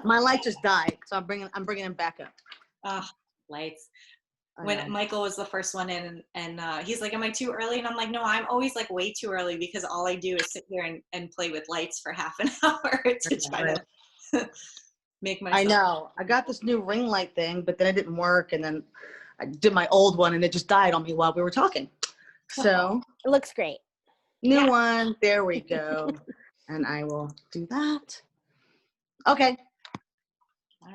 My light just died, so I'm bringing him back up. Lights. When Michael was the first one in, and he's like, am I too early? And I'm like, no, I'm always like way too early, because all I do is sit here and play with lights for half an hour to try to make myself. I know. I got this new ring light thing, but then it didn't work, and then I did my old one, and it just died on me while we were talking. So it looks great. New one. There we go. And I will do that. Okay.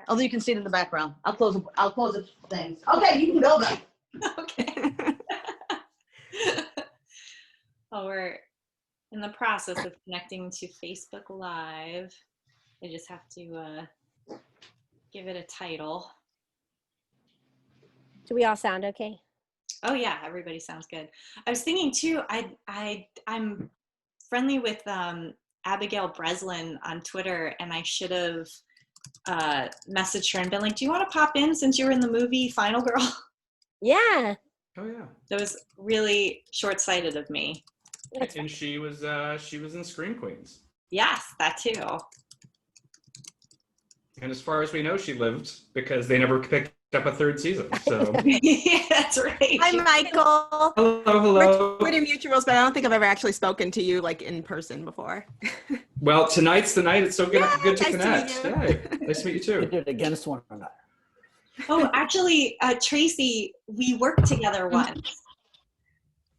Although you can see it in the background. I'll close the things. Okay, you can go then. Okay. Well, we're in the process of connecting to Facebook Live. I just have to give it a title. Do we all sound okay? Oh yeah, everybody sounds good. I was thinking too, I'm friendly with Abigail Breslin on Twitter, and I should have messaged her and been like, do you want to pop in since you were in the movie Final Girl? Yeah. Oh yeah. That was really short-sighted of me. And she was in Scream Queens. Yes, that too. And as far as we know, she lived, because they never picked up a third season. So Yeah, that's right. Hi, Michael. hello. We're Twitter mutuals, but I don't think I've ever actually spoken to you like in person before. Well, tonight's the night. It's so good, good to nice to connect. meet you. Nice to meet you We too. did it against one another. Oh, actually, Tracie, we worked together once.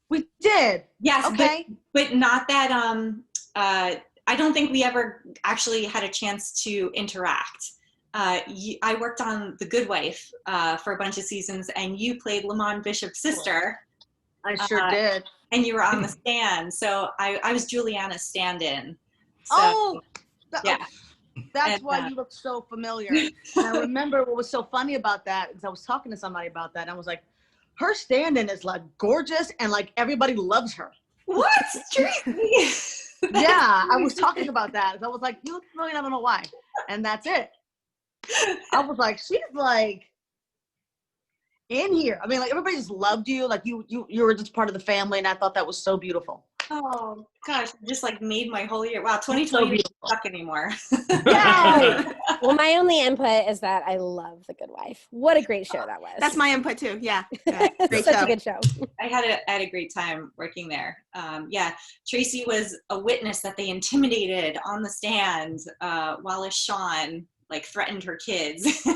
We did. Yes, Okay. but not that. I don't think we ever actually had a chance to interact. I worked on The Good Wife for a bunch of seasons, and you played Lamont Bishop's sister. I sure did. And you were on the stand, so I was Juliana's stand-in. So, yeah. That's why you look so familiar. And I remember what was so funny about that, because I was talking to somebody about that, and I was like, her stand-in is like gorgeous, and like everybody loves her. What? Tracie? Yeah, I was talking about that. I was like, you look familiar, I don't know why. And that's it. I was like, she's like in here. I mean, like everybody just loved you. Like you were just part of the family, and I thought that was so beautiful. Oh gosh, just like made my whole year. Wow, 2020 isn't stuck anymore. Yay! Well, my only input is that I love The Good Wife. What a great show that was. That's my input too. Yeah. Great Such a good show. I had a great time working there. Yeah, Tracie was a witness that they intimidated on the stand. Wallace Shawn like threatened her kids.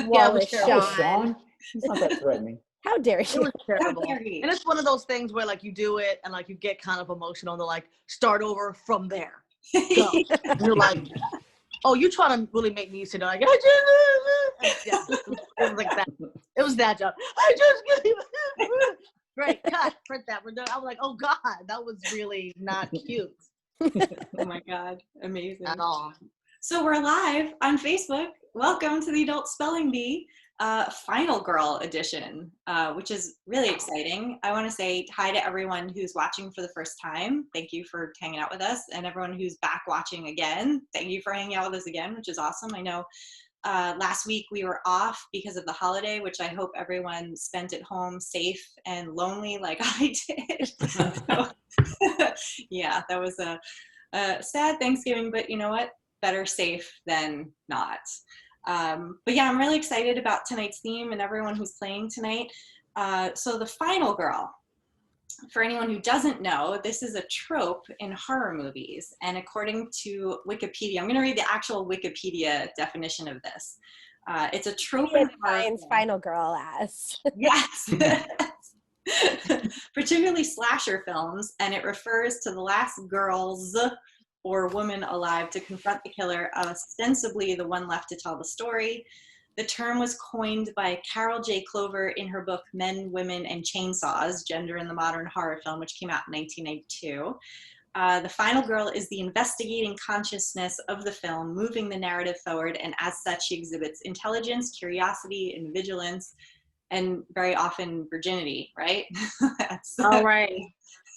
Wallace Sean? He's not that threatening. How dare It you? was terrible. And it's one of those things where like you do it and like you get kind of emotional. They're like, start over from there. Go. And you're like, oh, you trying to really make me sit down? Like, yeah, it was like that. It was that job. I just great cut. Print that. We're done. I was like, oh God, that was really not cute. Oh my God, amazing. At all. So we're live on Facebook. Welcome to the Adult Spelling Bee Final Girl edition, which is really exciting. I want to say hi to everyone who's watching for the first time. Thank you for hanging out with us. And everyone who's back watching again, thank you for hanging out with us again, which is awesome. I know last week we were off because of the holiday, which I hope everyone spent at home safe and lonely like I did. So, yeah, that was a sad Thanksgiving, but you know what? Better safe than not. But yeah, I'm really excited about tonight's theme and everyone who's playing tonight. So the final girl, for anyone who doesn't know, this is a trope in horror movies. And according to Wikipedia, I'm going to read the actual Wikipedia definition of this. It's a trope in Defines final girl as. Yes. Particularly slasher films, and it refers to the last girls or woman alive to confront the killer, ostensibly the one left to tell the story. The term was coined by Carol J. Clover in her book Men, Women, and Chainsaws, Gender in the Modern Horror Film, which came out in 1992. The final girl is the investigating consciousness of the film, moving the narrative forward, and as such, she exhibits intelligence, curiosity, and vigilance, and very often virginity, right? That's All right.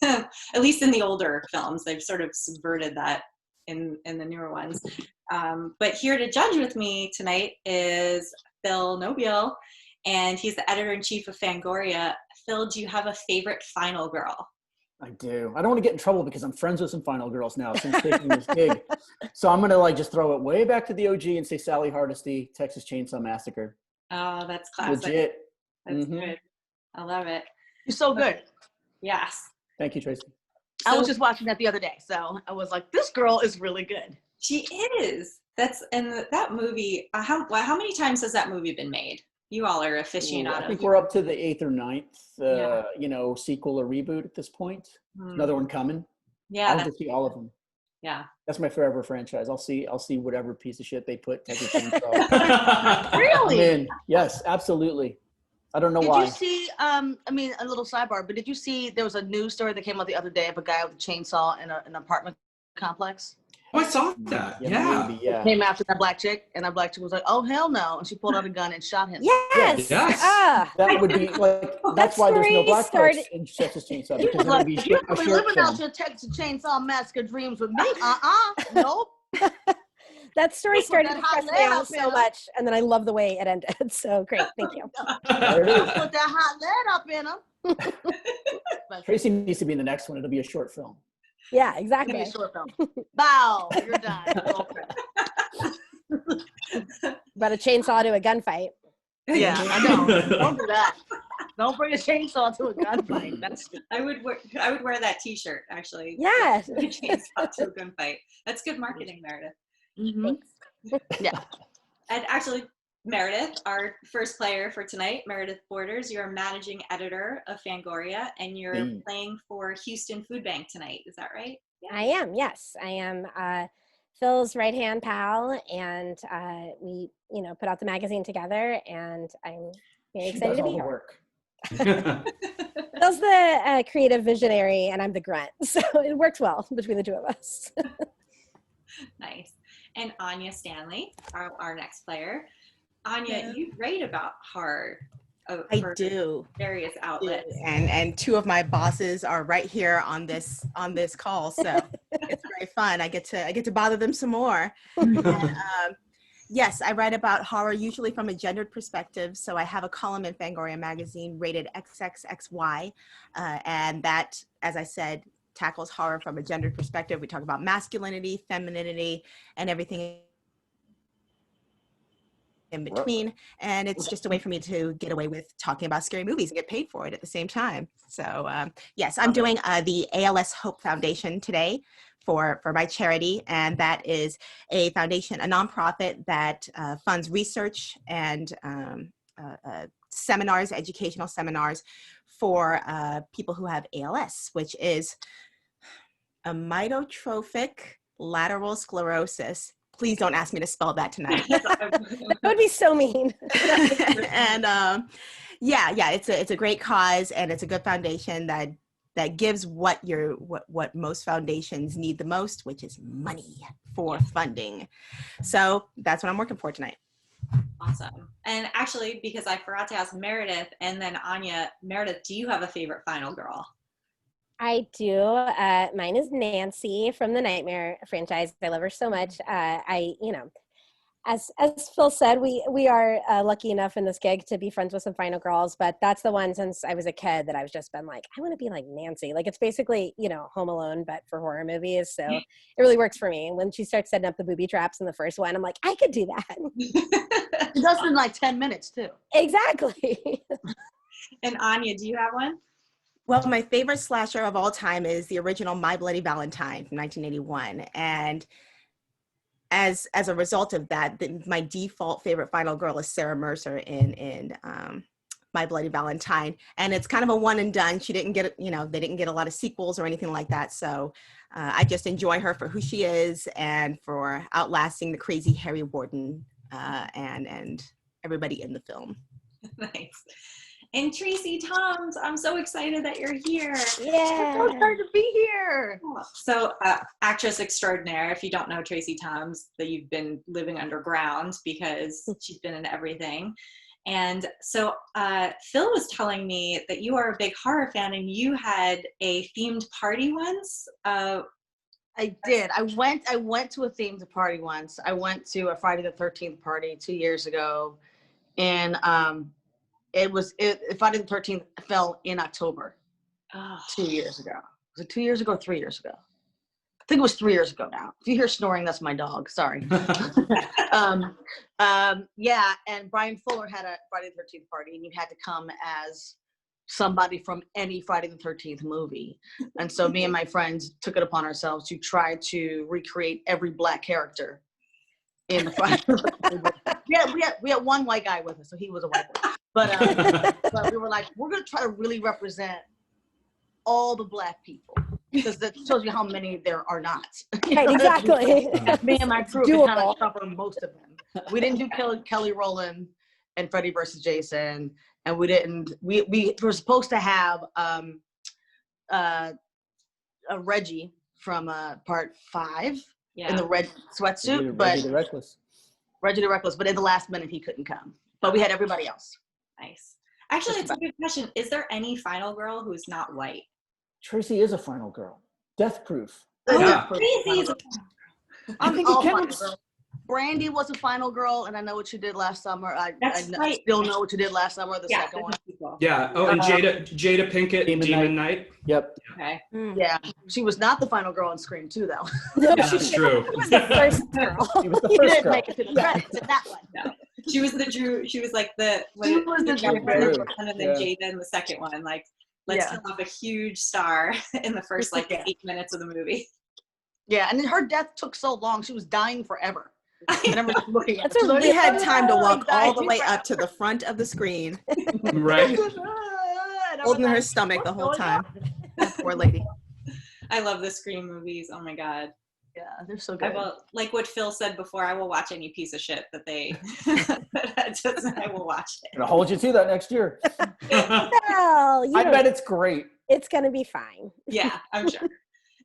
at least in the older films, they've sort of subverted that in the newer ones. But here to judge with me tonight is Phil Nobile, and he's the editor-in-chief of Fangoria. Phil, do you have a favorite final girl? I do. I don't want to get in trouble because I'm friends with some final girls now since taking this gig. So I'm gonna just throw it way back to the OG and say Sally Hardesty, Texas Chainsaw Massacre. Oh, that's classic. Legit. That's good. I love it. You're so good. Yes. Thank you, Tracie. I was just watching that the other day, so I was like, this girl is really good. She is. That movie. How many times has that movie been made? You all are aficionados. I think we're up to the 8th or 9th, sequel or reboot at this point. Another one coming. Yeah. I'll just see all of them. Yeah. That's my forever franchise. I'll see whatever piece of shit they put Texas Chainsaw. Really? I'm in. Yes, absolutely. I don't know why. Did you see, a little sidebar, but did you see there was a news story that came out the other day of a guy with a chainsaw in an apartment complex? Oh, I saw that. Yeah. Maybe, yeah. Came after that black chick, and that black chick was like, oh, hell no. And she pulled out a gun and shot him. Yes. Yes. That would be that's why there's no black folks in Texas Chainsaw, because there would be You're a short living film. out your Texas Chainsaw Massacre dreams with me. Nope. That story started to Put that press hot me lead out up so in much, and then I love the way it ended. So great, thank you. There it is. Put that hot lead up in him. Tracie needs to be in the next one. It'll be a short film. Yeah, Give exactly. me a short film. Bow, you're done. Okay. But a chainsaw to a gunfight. Yeah, I know. Don't do that. Don't bring a chainsaw to a gunfight. That's I would wear that T-shirt actually. Yes. Chainsaw to a gunfight. That's good marketing, Meredith. Yeah. And actually, Meredith, our first player for tonight, Meredith Borders, you're a managing editor of Fangoria, and you're playing for Houston Food Bank tonight. Is that right? I am, yes. I am Phil's right-hand pal, and we, put out the magazine together, and I'm very excited to be here. Work. Phil's the creative visionary, and I'm the grunt, so it works well between the two of us. Nice. And Anya Stanley, our next player. Anya, you write about horror. I do. Various outlets. And two of my bosses are right here on this call, so it's very fun. I get to bother them some more. Yes, I write about horror usually from a gendered perspective. So I have a column in Fangoria magazine rated XXXY, and that, as I said, tackles horror from a gendered perspective. We talk about masculinity, femininity, and everything in between, and it's just a way for me to get away with talking about scary movies and get paid for it at the same time. So yes, I'm doing the Als Hope Foundation today for my charity, and that is a foundation, a nonprofit that funds research and seminars, educational seminars for people who have ALS, which is amyotrophic lateral sclerosis. Please don't ask me to spell that tonight. That would be so mean. And it's a great cause, and it's a good foundation that gives what most foundations need the most, which is money for funding. So that's what I'm working for tonight. Awesome. And actually, because I forgot to ask Meredith and then Anya, Meredith, do you have a favorite final girl? I do. Mine is Nancy from the Nightmare franchise. I love her so much. As Phil said, we are lucky enough in this gig to be friends with some final girls, but that's the one since I was a kid that I've just been like, I want to be like Nancy. Like, it's basically, Home Alone, but for horror movies. So it really works for me. And when she starts setting up the booby traps in the first one, I'm like, I could do that. She does it in like 10 minutes too. Exactly. And Anya, do you have one? Well, my favorite slasher of all time is the original My Bloody Valentine from 1981. And as a result of that, my default favorite final girl is Sarah Mercer in My Bloody Valentine. And it's kind of a one and done. She didn't get, they didn't get a lot of sequels or anything like that. So I just enjoy her for who she is and for outlasting the crazy Harry Warden and everybody in the film. Nice. And Tracie Thoms, I'm so excited that you're here. Yeah. I'm so excited to be here. So actress extraordinaire, if you don't know Tracie Thoms, that you've been living underground because she's been in everything. And so Phil was telling me that you are a big horror fan and you had a themed party once. I did. I went to a themed party once. I went to a Friday the 13th party 2 years ago, and Friday the 13th fell in October 2 years ago. Was it 2 years ago or 3 years ago? I think it was 3 years ago now. If you hear snoring, that's my dog. Sorry. Yeah, and Brian Fuller had a Friday the 13th party, and you had to come as somebody from any Friday the 13th movie. And so me and my friends took it upon ourselves to try to recreate every Black character in the Friday the 13th movie. Yeah, we had one white guy with us, so he was a white boy. But we were like, we're going to try to really represent all the Black people, because that shows you how many there are not. Right, exactly. Me and my crew could kind of cover most of them. We didn't do Kelly Rowland and Freddy versus Jason, and we were supposed to have a Reggie from part 5 in the red sweatsuit, but Reggie the Reckless, but in the last minute he couldn't come. But we had everybody else. Nice. Actually, it's a good question. Is there any final girl who's not white? Tracie is a final girl. Death proof. Yeah. Tracie I think it counts. Brandy was a final girl, and I know what you did last summer. I right. still know what you did last summer, the second one. Yeah. Oh, and Jada Pinkett, Demon Knight. Yep. Okay. Yeah. She was not the final girl in Scream 2, though. No, That's true. She was the first girl. She was the She first didn't girl. make it to the credits in that one. No. She was the Drew. She was like the Drew first one, and then Yeah. Jada in the second one. Like, let's kill off a huge star in the first 8 minutes of the movie. Yeah, and then her death took so long. She was dying forever. I remember just looking at That's her. a She had time to walk all the Dying way up to the front of the screen, Right. holding her stomach the whole time. That poor lady. I love the Scream movies. Oh my god. Yeah, they're so I good. will, like what Phil said before, I will watch any piece of shit that they I will watch it. Gonna hold you to that next year. Well, I bet it's great. it's gonna be fine. Yeah, I'm sure.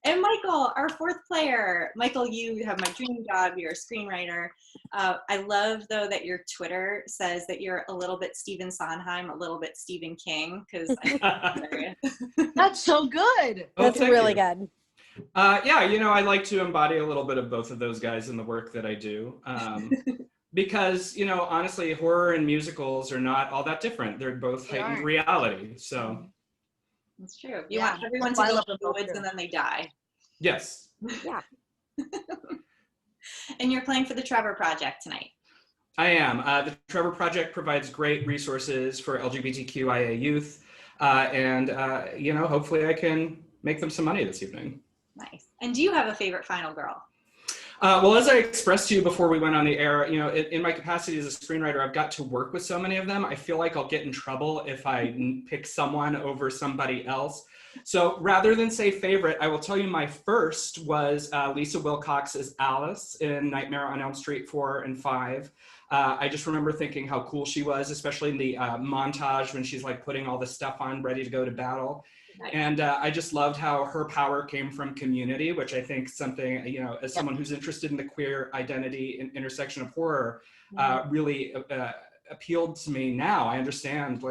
And Michael, our fourth player. Michael, you have my dream job. You're a screenwriter. I love, though, that your Twitter says that you're a little bit Stephen Sondheim, a little bit Stephen King, because That's so good. That's thank really you. good. Yeah, I like to embody a little bit of both of those guys in the work that I do. Because, honestly, horror and musicals are not all that different. They're both heightened reality. So, that's true. You want everyone to go to the woods and then they die. yes. Yeah. And you're playing for the Trevor Project tonight. I am. The Trevor Project provides great resources for LGBTQIA youth. And hopefully I can make them some money this evening. Nice. And do you have a favorite final girl? Well, as I expressed to you before we went on the air, in my capacity as a screenwriter, I've got to work with so many of them. I feel like I'll get in trouble if I pick someone over somebody else. So rather than say favorite, I will tell you my first was Lisa Wilcox as Alice in Nightmare on Elm Street 4 and 5. I just remember thinking how cool she was, especially in the montage when she's like putting all the stuff on, ready to go to battle. And I just loved how her power came from community, which I think something, as someone who's interested in the queer identity and intersection of horror, really appealed to me now. I understand,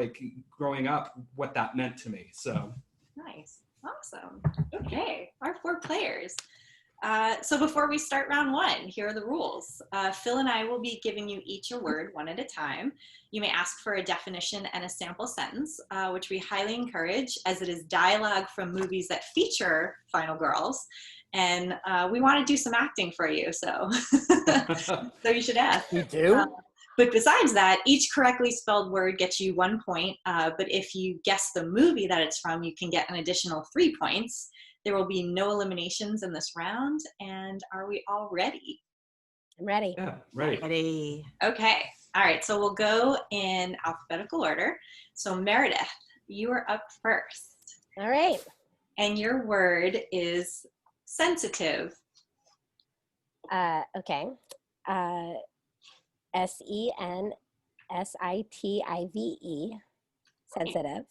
growing up, what that meant to me. So nice. Awesome. Okay. Our 4 players. So before we start round 1, here are the rules. Phil and I will be giving you each a word one at a time. You may ask for a definition and a sample sentence, which we highly encourage, as it is dialogue from movies that feature final girls. And we want to do some acting for you, so you should ask. You do? But besides that, each correctly spelled word gets you 1 point. But if you guess the movie that it's from, you can get an additional 3 points. There will be no eliminations in this round. And are we all ready? I'm ready. yeah, ready. Ready. Okay. All right. So we'll go in alphabetical order. So Meredith, you are up first. All right. And your word is sensitive. Okay. SENSITIVE. Sensitive.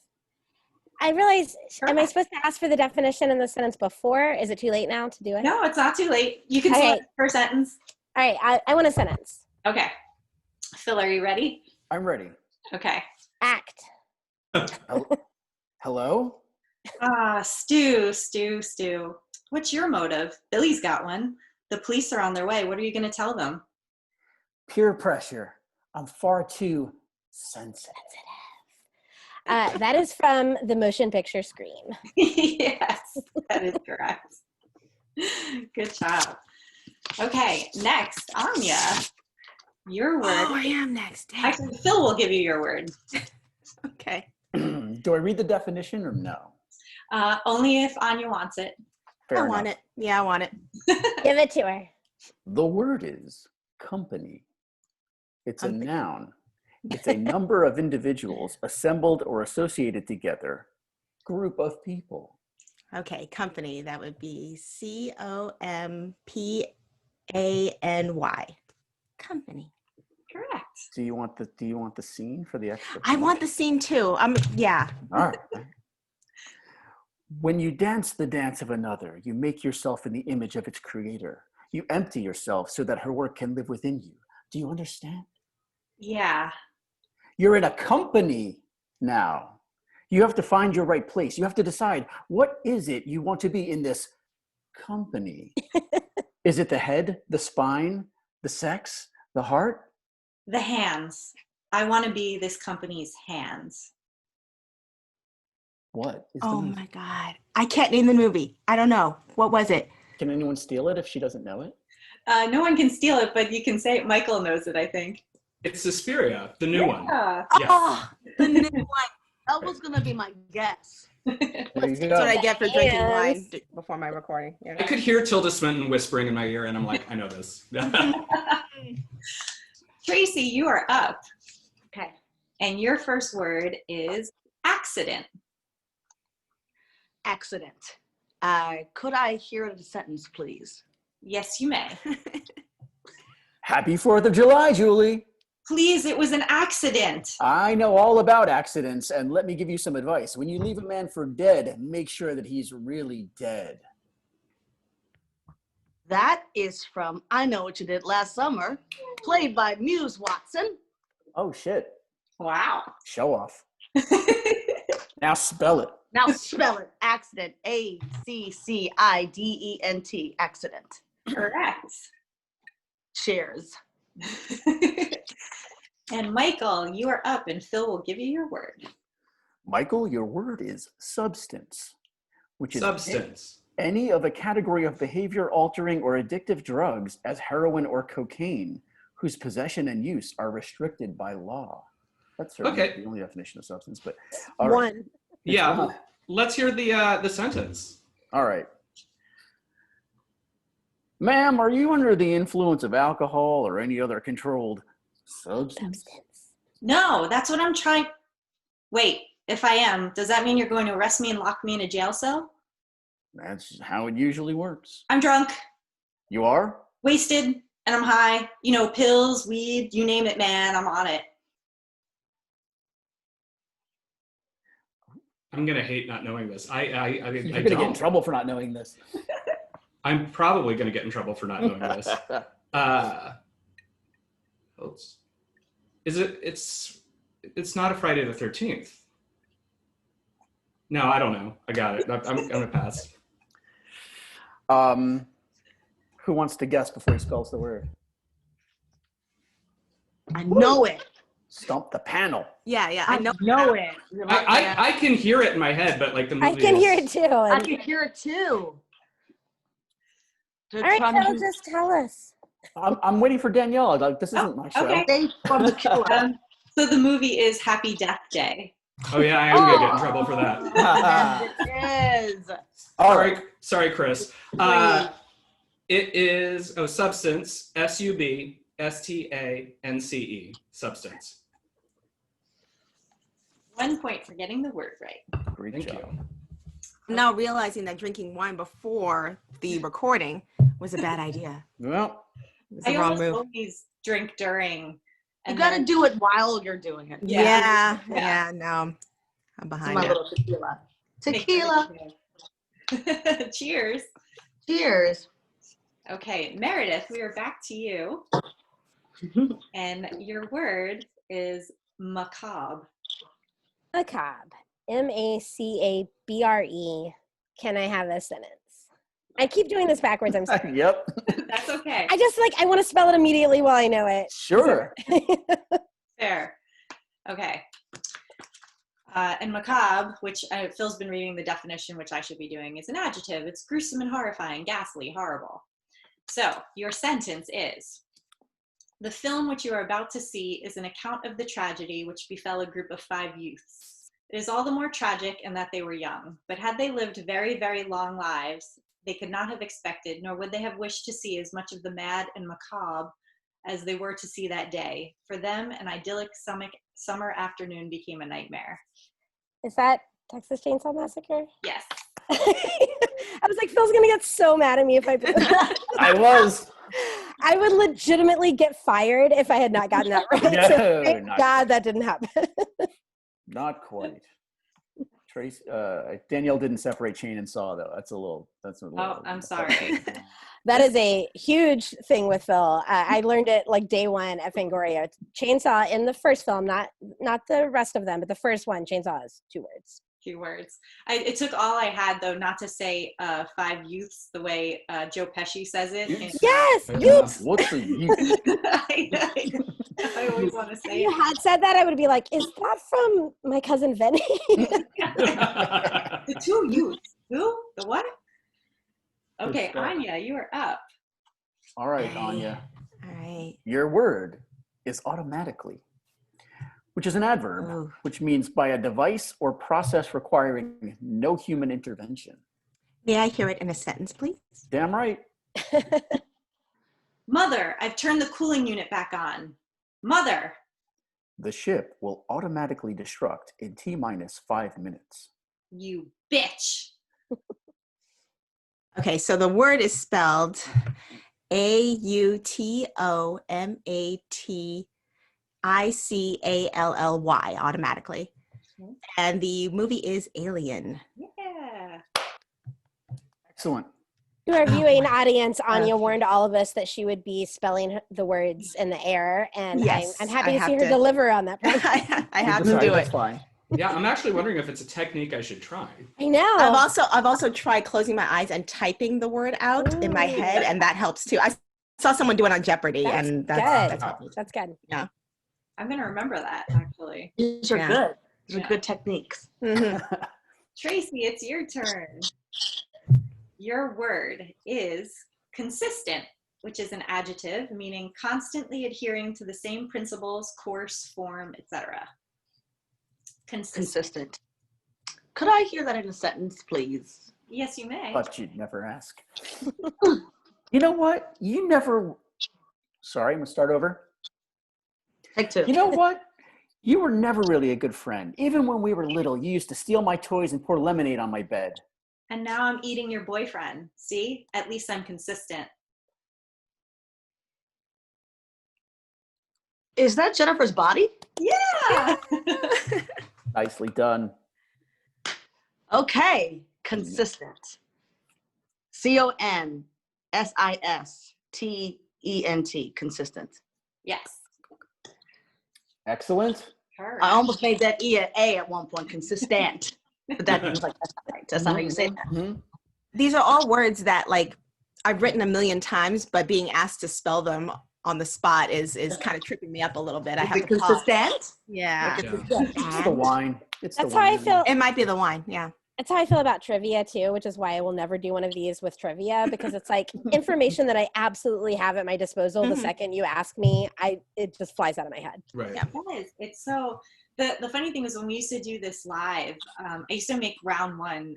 I realize, am I supposed to ask for the definition in the sentence before? Is it too late now to do it? No, it's not too late. You can say it per sentence. All right, I want a sentence. Okay. Phil, are you ready? I'm ready. Okay. Act. Hello? Stu. What's your motive? Billy's got one. The police are on their way. What are you going to tell them? Peer pressure. I'm far too sensitive. That is from the motion picture Scream. Yes, that is correct. Good job. Okay, next, Anya. Your word. Oh, I am next. Dang. Actually, Phil will give you your word. Okay. Do I read the definition or no? Only if Anya wants it. Fair I want enough. it. Yeah, I want it. Give it to her. The word is company. It's a Company. noun. It's a number of individuals assembled or associated together. Group of people. Okay, company. That would be COMPANY. Company. Correct. Do you want the scene for the extra? I want the scene too. Yeah. All right. When you dance the dance of another, you make yourself in the image of its creator. You empty yourself so that her work can live within you. Do you understand? Yeah. You're in a company now. You have to find your right place. You have to decide, what is it you want to be in this company? Is it the head, the spine, the sex, the heart? The hands. I want to be this company's hands. What is the Oh movie? my God. I can't name the movie. I don't know. What was it? Can anyone steal it if she doesn't know it? No one can steal it, but you can say it. Michael knows it, I think. It's Suspiria, the new one. Yeah. Yes. Oh, The new one. That was gonna be my guess. There you that's what I go. get for drinking wine Yes. before my recording. You know? I could hear Tilda Swinton whispering in my ear, and I'm like, I know this. Tracie, you are up. Okay. And your first word is accident. Accident. Could I hear the sentence, please? Yes, you may. Happy 4th of July, Julie. Please, it was an accident. I know all about accidents, and let me give you some advice. When you leave a man for dead, make sure that he's really dead. That is from I Know What You Did Last Summer, played by Muse Watson. Oh, shit. Wow. Show off. Now spell it. Now spell it. Accident. ACCIDENT. Accident. Correct. Cheers. And Michael, you are up, and Phil will give you your word. Michael, your word is substance, which is Substance. any of a category of behavior altering or addictive drugs as heroin or cocaine, whose possession and use are restricted by law. That's certainly Okay. the only definition of substance, but all right. One. Yeah. one. Let's hear the sentence. All right. Ma'am, are you under the influence of alcohol or any other controlled substance? No, that's what I'm trying. Wait, if I am, does that mean you're going to arrest me and lock me in a jail cell? That's how it usually works. I'm drunk, You are? wasted, and I'm high. You know, pills, weed, you name it, man, I'm on it. I'm gonna hate not knowing this. I You're going to don't. get in trouble for not knowing this. I'm probably gonna get in trouble for not knowing this. It's not a Friday the 13th. No, I don't know. I got it. I'm gonna pass. Who wants to guess before he spells the word? I know it. Stump the panel. Yeah, I I know. know it. I can hear it in my head, but like the movie I can hear it is- too. I And, can hear it too. all right, Phil, just tell us. I'm waiting for Danielle. Like, this isn't my show. okay. They from the killer. So the movie is Happy Death Day. Oh yeah, I am gonna get in trouble for that. Yes, it is. All right. Sorry, Chris. It is substance. SUBSTANCE. Substance. 1 point for getting the word right. Great Thank job. you. I'm now realizing that drinking wine before the recording was a bad idea. Well, It was I the wrong almost move. always drink during. You and got to then- do it while you're doing it. Yeah. Yeah, no, I'm It's behind my it. little tequila. Make Tequila. everything- Cheers. Cheers. Okay, Meredith, we are back to you. And your word is macabre. Macabre. MACABRE. Can I have a sentence? I keep doing this backwards. I'm sorry. yep. That's okay. I want to spell it immediately while I know it. Sure. Fair. Okay. And macabre, which Phil's been reading the definition, which I should be doing, is an adjective. It's gruesome and horrifying, ghastly, horrible. So your sentence is, the film which you are about to see is an account of the tragedy which befell a group of 5 youths. It is all the more tragic in that they were young, but had they lived very, very long lives, they could not have expected, nor would they have wished to see as much of the mad and macabre as they were to see that day. For them, an idyllic summer afternoon became a nightmare. Is that Texas Chainsaw Massacre? Yes. I was like, Phil's gonna get so mad at me if I did that. I was. I would legitimately get fired if I had not gotten that right. No, So thank not God that didn't happen. Not quite. Trace, Danielle didn't separate chain and saw though. That's a little. Oh, I'm sorry. That is a huge thing with Phil. I learned it like day one at Fangoria. Chainsaw in the first film, not the rest of them, but the first one, chainsaw is 2 words. 2 words. It took all I had, though, not to say 5 youths the way Joe Pesci says it. Yes, youths. What's the youth? I always want to If say you had said that, I would be like, is that from My Cousin Vinny? The 2 youths. Who? The what? Okay, stuff. Anya, you are up. All right, Anya. All right. Your word is automatically, which is an adverb, Ooh. which means by a device or process requiring no human intervention. May I hear it in a sentence, please? Damn right. Mother, I've turned the cooling unit back on. Mother. The ship will automatically destruct in T-minus 5 minutes. You bitch. Okay, so the word is spelled Automatially, automatically. Okay. And the movie is Alien. Yeah. Excellent. To our viewing audience, Anya warned all of us that she would be spelling the words in the air, and Yes, I'm happy I to see have her to- deliver on that. I have to Sorry, do that's it. fine. Yeah, I'm actually wondering if it's a technique I should try. I know. I've also tried closing my eyes and typing the word out in my head, and that helps too. I saw someone do it on Jeopardy, and that's good. helped me. That's good. I'm going to remember that, actually. These are Yeah. good. These Yeah. are good techniques. Mhm. Tracie, it's your turn. Your word is consistent, which is an adjective meaning constantly adhering to the same principles, course, form, etc. Consistent. Could I hear that in a sentence, please? Yes, you may. Thought you'd never ask. You know what? You never. Sorry, I'm gonna start over. Take 2. You know what? You were never really a good friend. Even when we were little, you used to steal my toys and pour lemonade on my bed. And now I'm eating your boyfriend. See? At least I'm consistent. Is that Jennifer's body? Yeah. Nicely done. Okay. Consistent. CONSISTENT. Consistent. Yes. Excellent. Correct. I almost made that E an A at one point. Consistent. But that was like, that's not right. That's not how you say that. Mhm. These are all words that like I've written a million times, but being asked to spell them on the spot is kind of tripping me up a little bit. I Is have it to pause. consistent? Yeah. It's the wine. It's That's the how wine. I feel. It might be the wine. Yeah. That's how I feel about trivia too, which is why I will never do one of these with trivia, because it's like information that I absolutely have at my disposal. The Mhm. second you ask me, it just flies out of my head. Right. Yeah. It is. It's so, the funny thing is when we used to do this live, I used to make round 1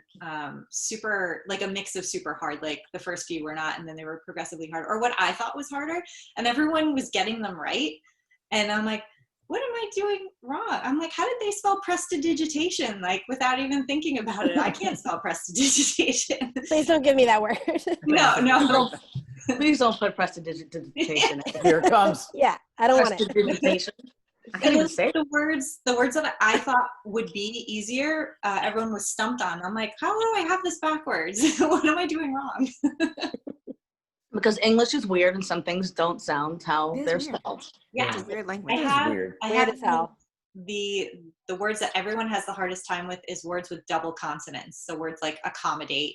super, like a mix of super hard, like the first few were not, and then they were progressively hard, or what I thought was harder, and everyone was getting them right. And I'm like, what am I doing wrong? I'm like, how did they spell prestidigitation? Like without even thinking about it. I can't spell prestidigitation. Please don't give me that word. No. Please don't put prestidigitation. Here it comes. Yeah, I don't want it. Prestidigitation. I can't even say it. The words that I thought would be easier, everyone was stumped on. I'm like, how do I have this backwards? What am I doing wrong? Because English is weird and some things don't sound how It is they're weird. spelled. Yeah. It's a weird language. I It is have, weird. I Weird have as hell. the words that everyone has the hardest time with is words with double consonants. So words like accommodate,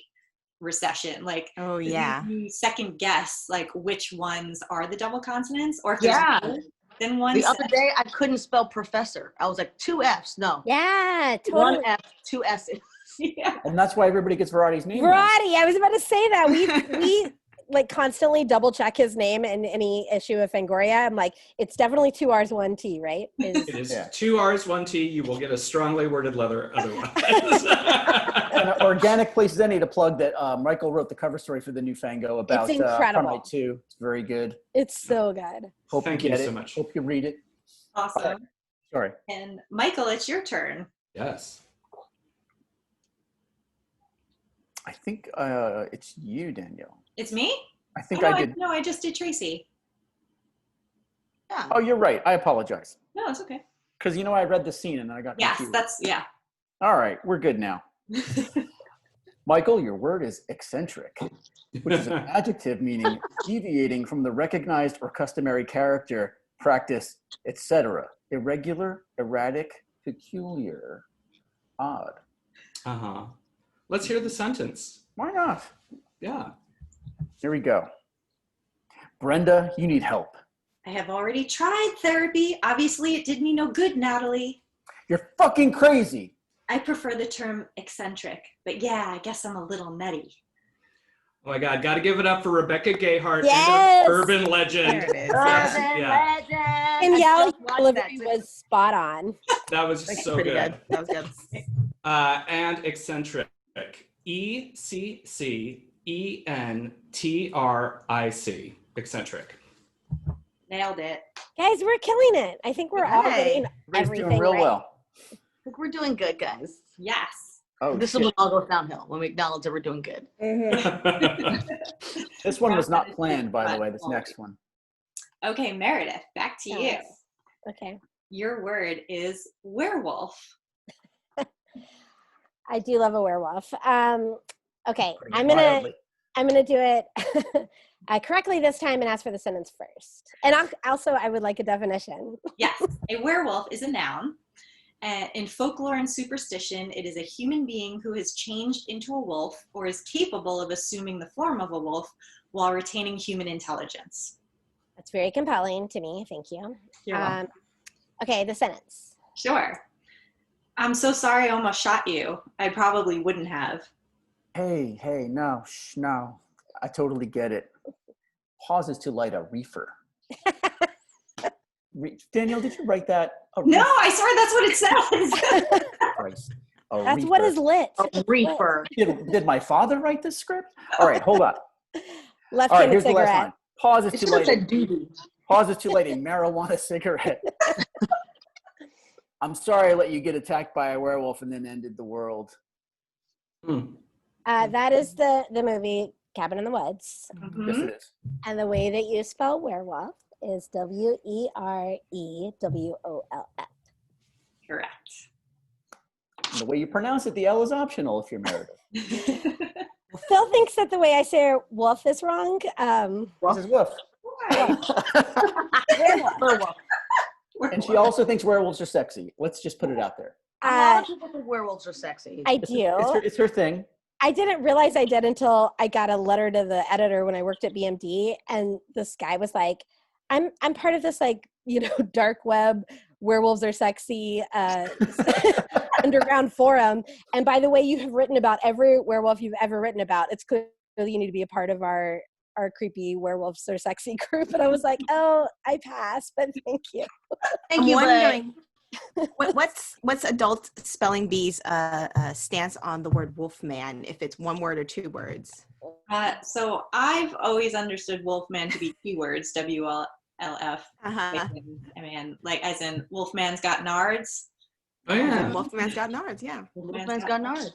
recession, like Oh yeah. you second guess like which ones are the double consonants, or if Yeah. there's Then one The said, other day, I couldn't spell professor. I was like, 2 F's. No. Yeah, One totally. F, 2 S's. yeah. And that's why everybody gets Varrati's name wrong. Varrati, I was about to say that. We like constantly double check his name in any issue of Fangoria. I'm like, it's definitely 2 R's, 1 T, right? It is 2 R's, 1 T. You will get a strongly worded letter otherwise. And Organic places any to plug that Michael wrote the cover story for the new Fango about It's incredible. Fahrenheit 2. It's very good. It's so good. Hope Thank you you get so it. much. Hope you read it. Awesome. Sorry. And Michael, it's your turn. Yes. I think it's you, Danielle. It's me? I think no, I did. No, I just did Tracie. Yeah. Oh, you're right. I apologize. No, it's okay. Because I read the scene and then I got Yes, confused. yeah. All right, we're good now. Michael, your word is eccentric, which is an adjective meaning deviating from the recognized or customary character, practice, etc. Irregular, erratic, peculiar, odd. Uh-huh. Let's hear the sentence. Why not? Yeah. Here we go. Brenda, you need help. I have already tried therapy. Obviously, it did me no good, Natalie. You're fucking crazy. I prefer the term eccentric, but yeah, I guess I'm a little nutty. Oh my God, got to give it up for Rebecca Gayheart, Yes! and urban legend. There it is. Urban Yeah. legend. And I yeah, just watched delivery that. was spot on. That was That's so pretty good. good. That was good. And eccentric. ECCENTRIC. Eccentric. Nailed it. Guys, we're killing it. I think we're all getting Everybody's everything doing real right. well. I think we're doing good, guys. Yes. Oh, This shit. will all go downhill when we acknowledge that we're doing good. This one was not planned, by the way, this next one. Okay, Meredith, back to you. Yes. Okay. Your word is werewolf. I do love a werewolf. Okay, Pretty I'm wildly. gonna do it correctly this time and ask for the sentence first. And also, I would like a definition. Yes, a werewolf is a noun. In folklore and superstition, it is a human being who has changed into a wolf or is capable of assuming the form of a wolf while retaining human intelligence. That's very compelling to me. Thank you. You're welcome. Okay, the sentence. Sure. I'm so sorry I almost shot you. I probably wouldn't have. Hey, no, no. I totally get it. Pauses to light a reefer. Danielle, did you write that? No, I swear that's what it says. Christ. That's what is lit. A reefer. Did my father write this script? All right, hold on. All right, Left-handed here's the last cigarette. line. Pauses It to should have light said doobie. pauses to light a marijuana cigarette. I'm sorry I let you get attacked by a werewolf and then ended the world. That is the movie Cabin in the Woods. Yes, it is. And the way that you spell werewolf is WEREWOLF. Correct. And the way you pronounce it, the L is optional if you're Meredith. Phil thinks that the way I say wolf is wrong. This is Woof. Werewolf. And she also thinks werewolves are sexy. Let's just put it out there. A lot of people think werewolves are sexy. I do. It's her thing. I didn't realize I did until I got a letter to the editor when I worked at BMD, and this guy was like, "I'm part of this dark web werewolves are sexy underground forum, and by the way, you have written about every werewolf you've ever written about. It's clear you need to be a part of our creepy werewolves are sexy group." And I was like, "Oh, I pass, but thank you." Thank I'm you, wondering, what's Adult Spelling Bee's stance on the word wolfman, if it's one word or 2 words? So I've always understood wolfman to be 2 words, WLF. Uh-huh. I mean, like as in Wolfman's got nards. Oh yeah. Wolfman's got nards, yeah. Wolfman's got nards.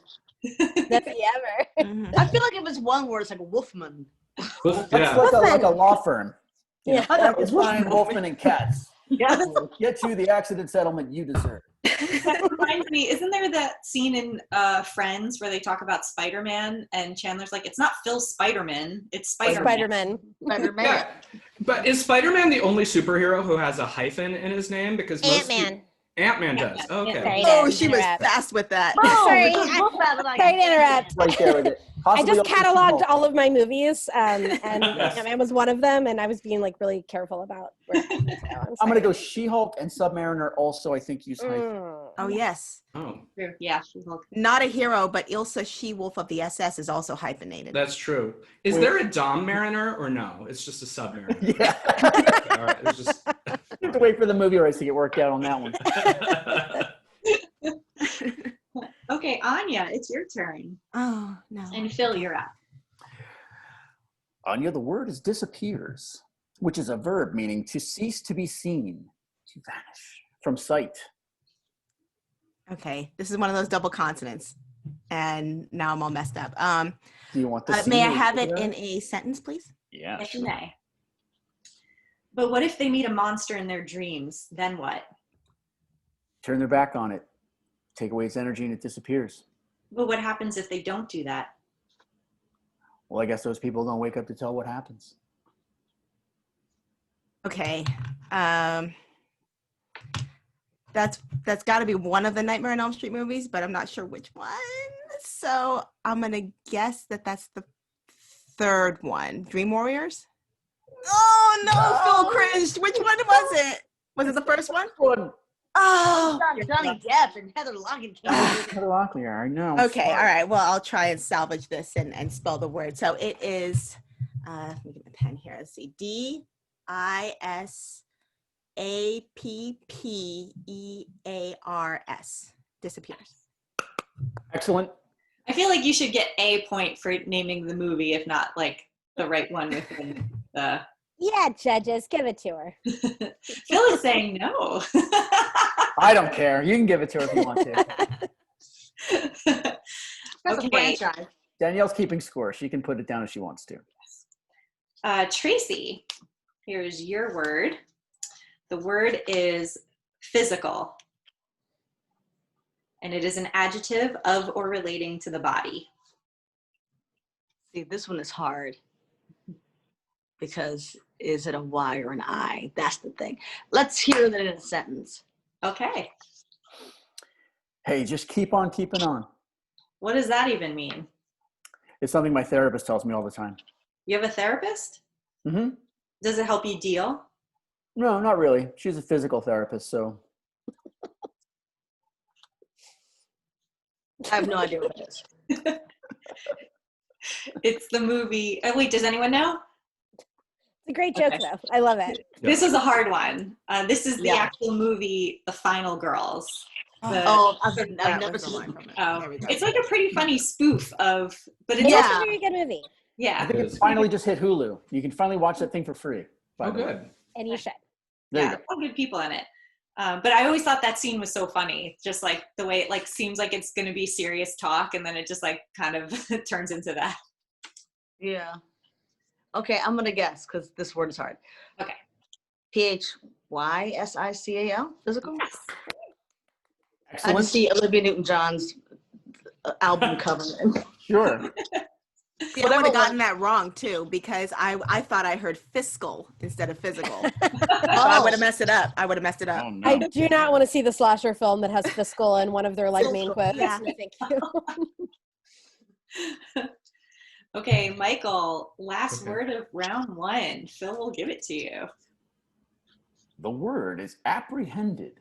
That's the ever. Mhm. I feel like if it's one word, it's like Wolfman. That's Yeah. like a law firm. Yeah. It's Ryan Wolfman and Katz. Yes. We'll get you the accident settlement you deserve. That reminds me, isn't there that scene in Friends where they talk about Spider-Man and Chandler's like, it's not Phil Spider-Man, it's Spider-Man. Spider-Man. Spider-Man. Yeah. But is Spider-Man the only superhero who has a hyphen in his name? Because most Ant-Man. Ant-Man does. Okay. Sorry Oh, to she was interrupt. fast with that. Sorry, this is both bad that I Sorry to interrupt. Right there with it. I Possibly just also cataloged She-Hulk. all of my movies, and Yes. Ant-Man was one of them, and I was being like really careful about where I was going. I'm gonna go She-Hulk and Submariner. Also, I think use hyphen. Oh, yes. Oh, Yeah, She-Hulk. Not a hero, but Ilsa She-Wolf of the SS is also hyphenated. that's true. Is there a Dom Mariner or no? It's just a Submariner. Yeah. All right. It's just. You have to wait for the movie rights to get worked out on that one. Okay, Anya, it's your turn. Oh, no. And Phil, you're up. Anya, the word is disappears, which is a verb meaning to cease to be seen, to vanish from sight. Okay, this is one of those double consonants. And now I'm all messed up. Do you want the May I scene have to it do that? in a sentence, please? Yeah. Yes, sure. you may. But what if they meet a monster in their dreams? Then what? Turn their back on it. Take away its energy and it disappears. But what happens if they don't do that? Well, I guess those people don't wake up to tell what happens. Okay. That's got to be one of the Nightmare on Elm Street movies, but I'm not sure which one. So I'm gonna guess that that's the third one. Dream Warriors. Oh no, Phil cringed. Which one was it? Was it the first one? Oh. Johnny Depp and Heather Locklear. Heather Locklear, I know. Okay. All right. Well, I'll try and salvage this and spell the word. So it is. Let me get my pen here. Let's see. DISAPPEARS. Disappears. Excellent. I feel like you should get a point for naming the movie, if not like the right one within the. Yeah, judges, give it to her. Phil is saying no. I don't care. You can give it to her if you want to. That's Okay. a franchise. Danielle's keeping score. She can put it down if she wants to. Tracie, here's your word. The word is physical. And it is an adjective of or relating to the body. See, this one is hard because is it a Y or an I? That's the thing. Let's hear that in a sentence. Okay. Hey, just keep on keeping on. What does that even mean? It's something my therapist tells me all the time. You have a therapist? Mm-hmm. Does it help you deal? No, not really. She's a physical therapist, so. I have no idea what it is. It's the movie. Oh, wait, does anyone know? It's a great joke, Okay. though. I love it. This is a hard one. This is the Yeah. actual movie, The Final Girls. The- I've That never was the seen line it. from it. Oh, There we go. it's like a pretty funny spoof of, but it's It's Yeah. a very good movie, I yeah, think it finally just hit Hulu. You can finally watch that thing for free. by Oh, the way. good. and you should. There you yeah, go. all good people in it. But I always thought that scene was so funny, just like the way it like seems like it's going to be serious talk, and then it just like kind of turns into that. Yeah. Okay, I'm gonna guess because this word is hard. Okay. PHYSICAL, physical. I had to Excellent. see Olivia Newton-John's album cover. Sure. See, I would have gotten that wrong too because I thought I heard fiscal instead of physical. So I would have messed it up. Oh, no. I do not want to see the slasher film that has fiscal in one of their like main quotes. Yeah. No, thank you. Okay, Michael, last Okay. word of round one. Phil will give it to you. The word is apprehended,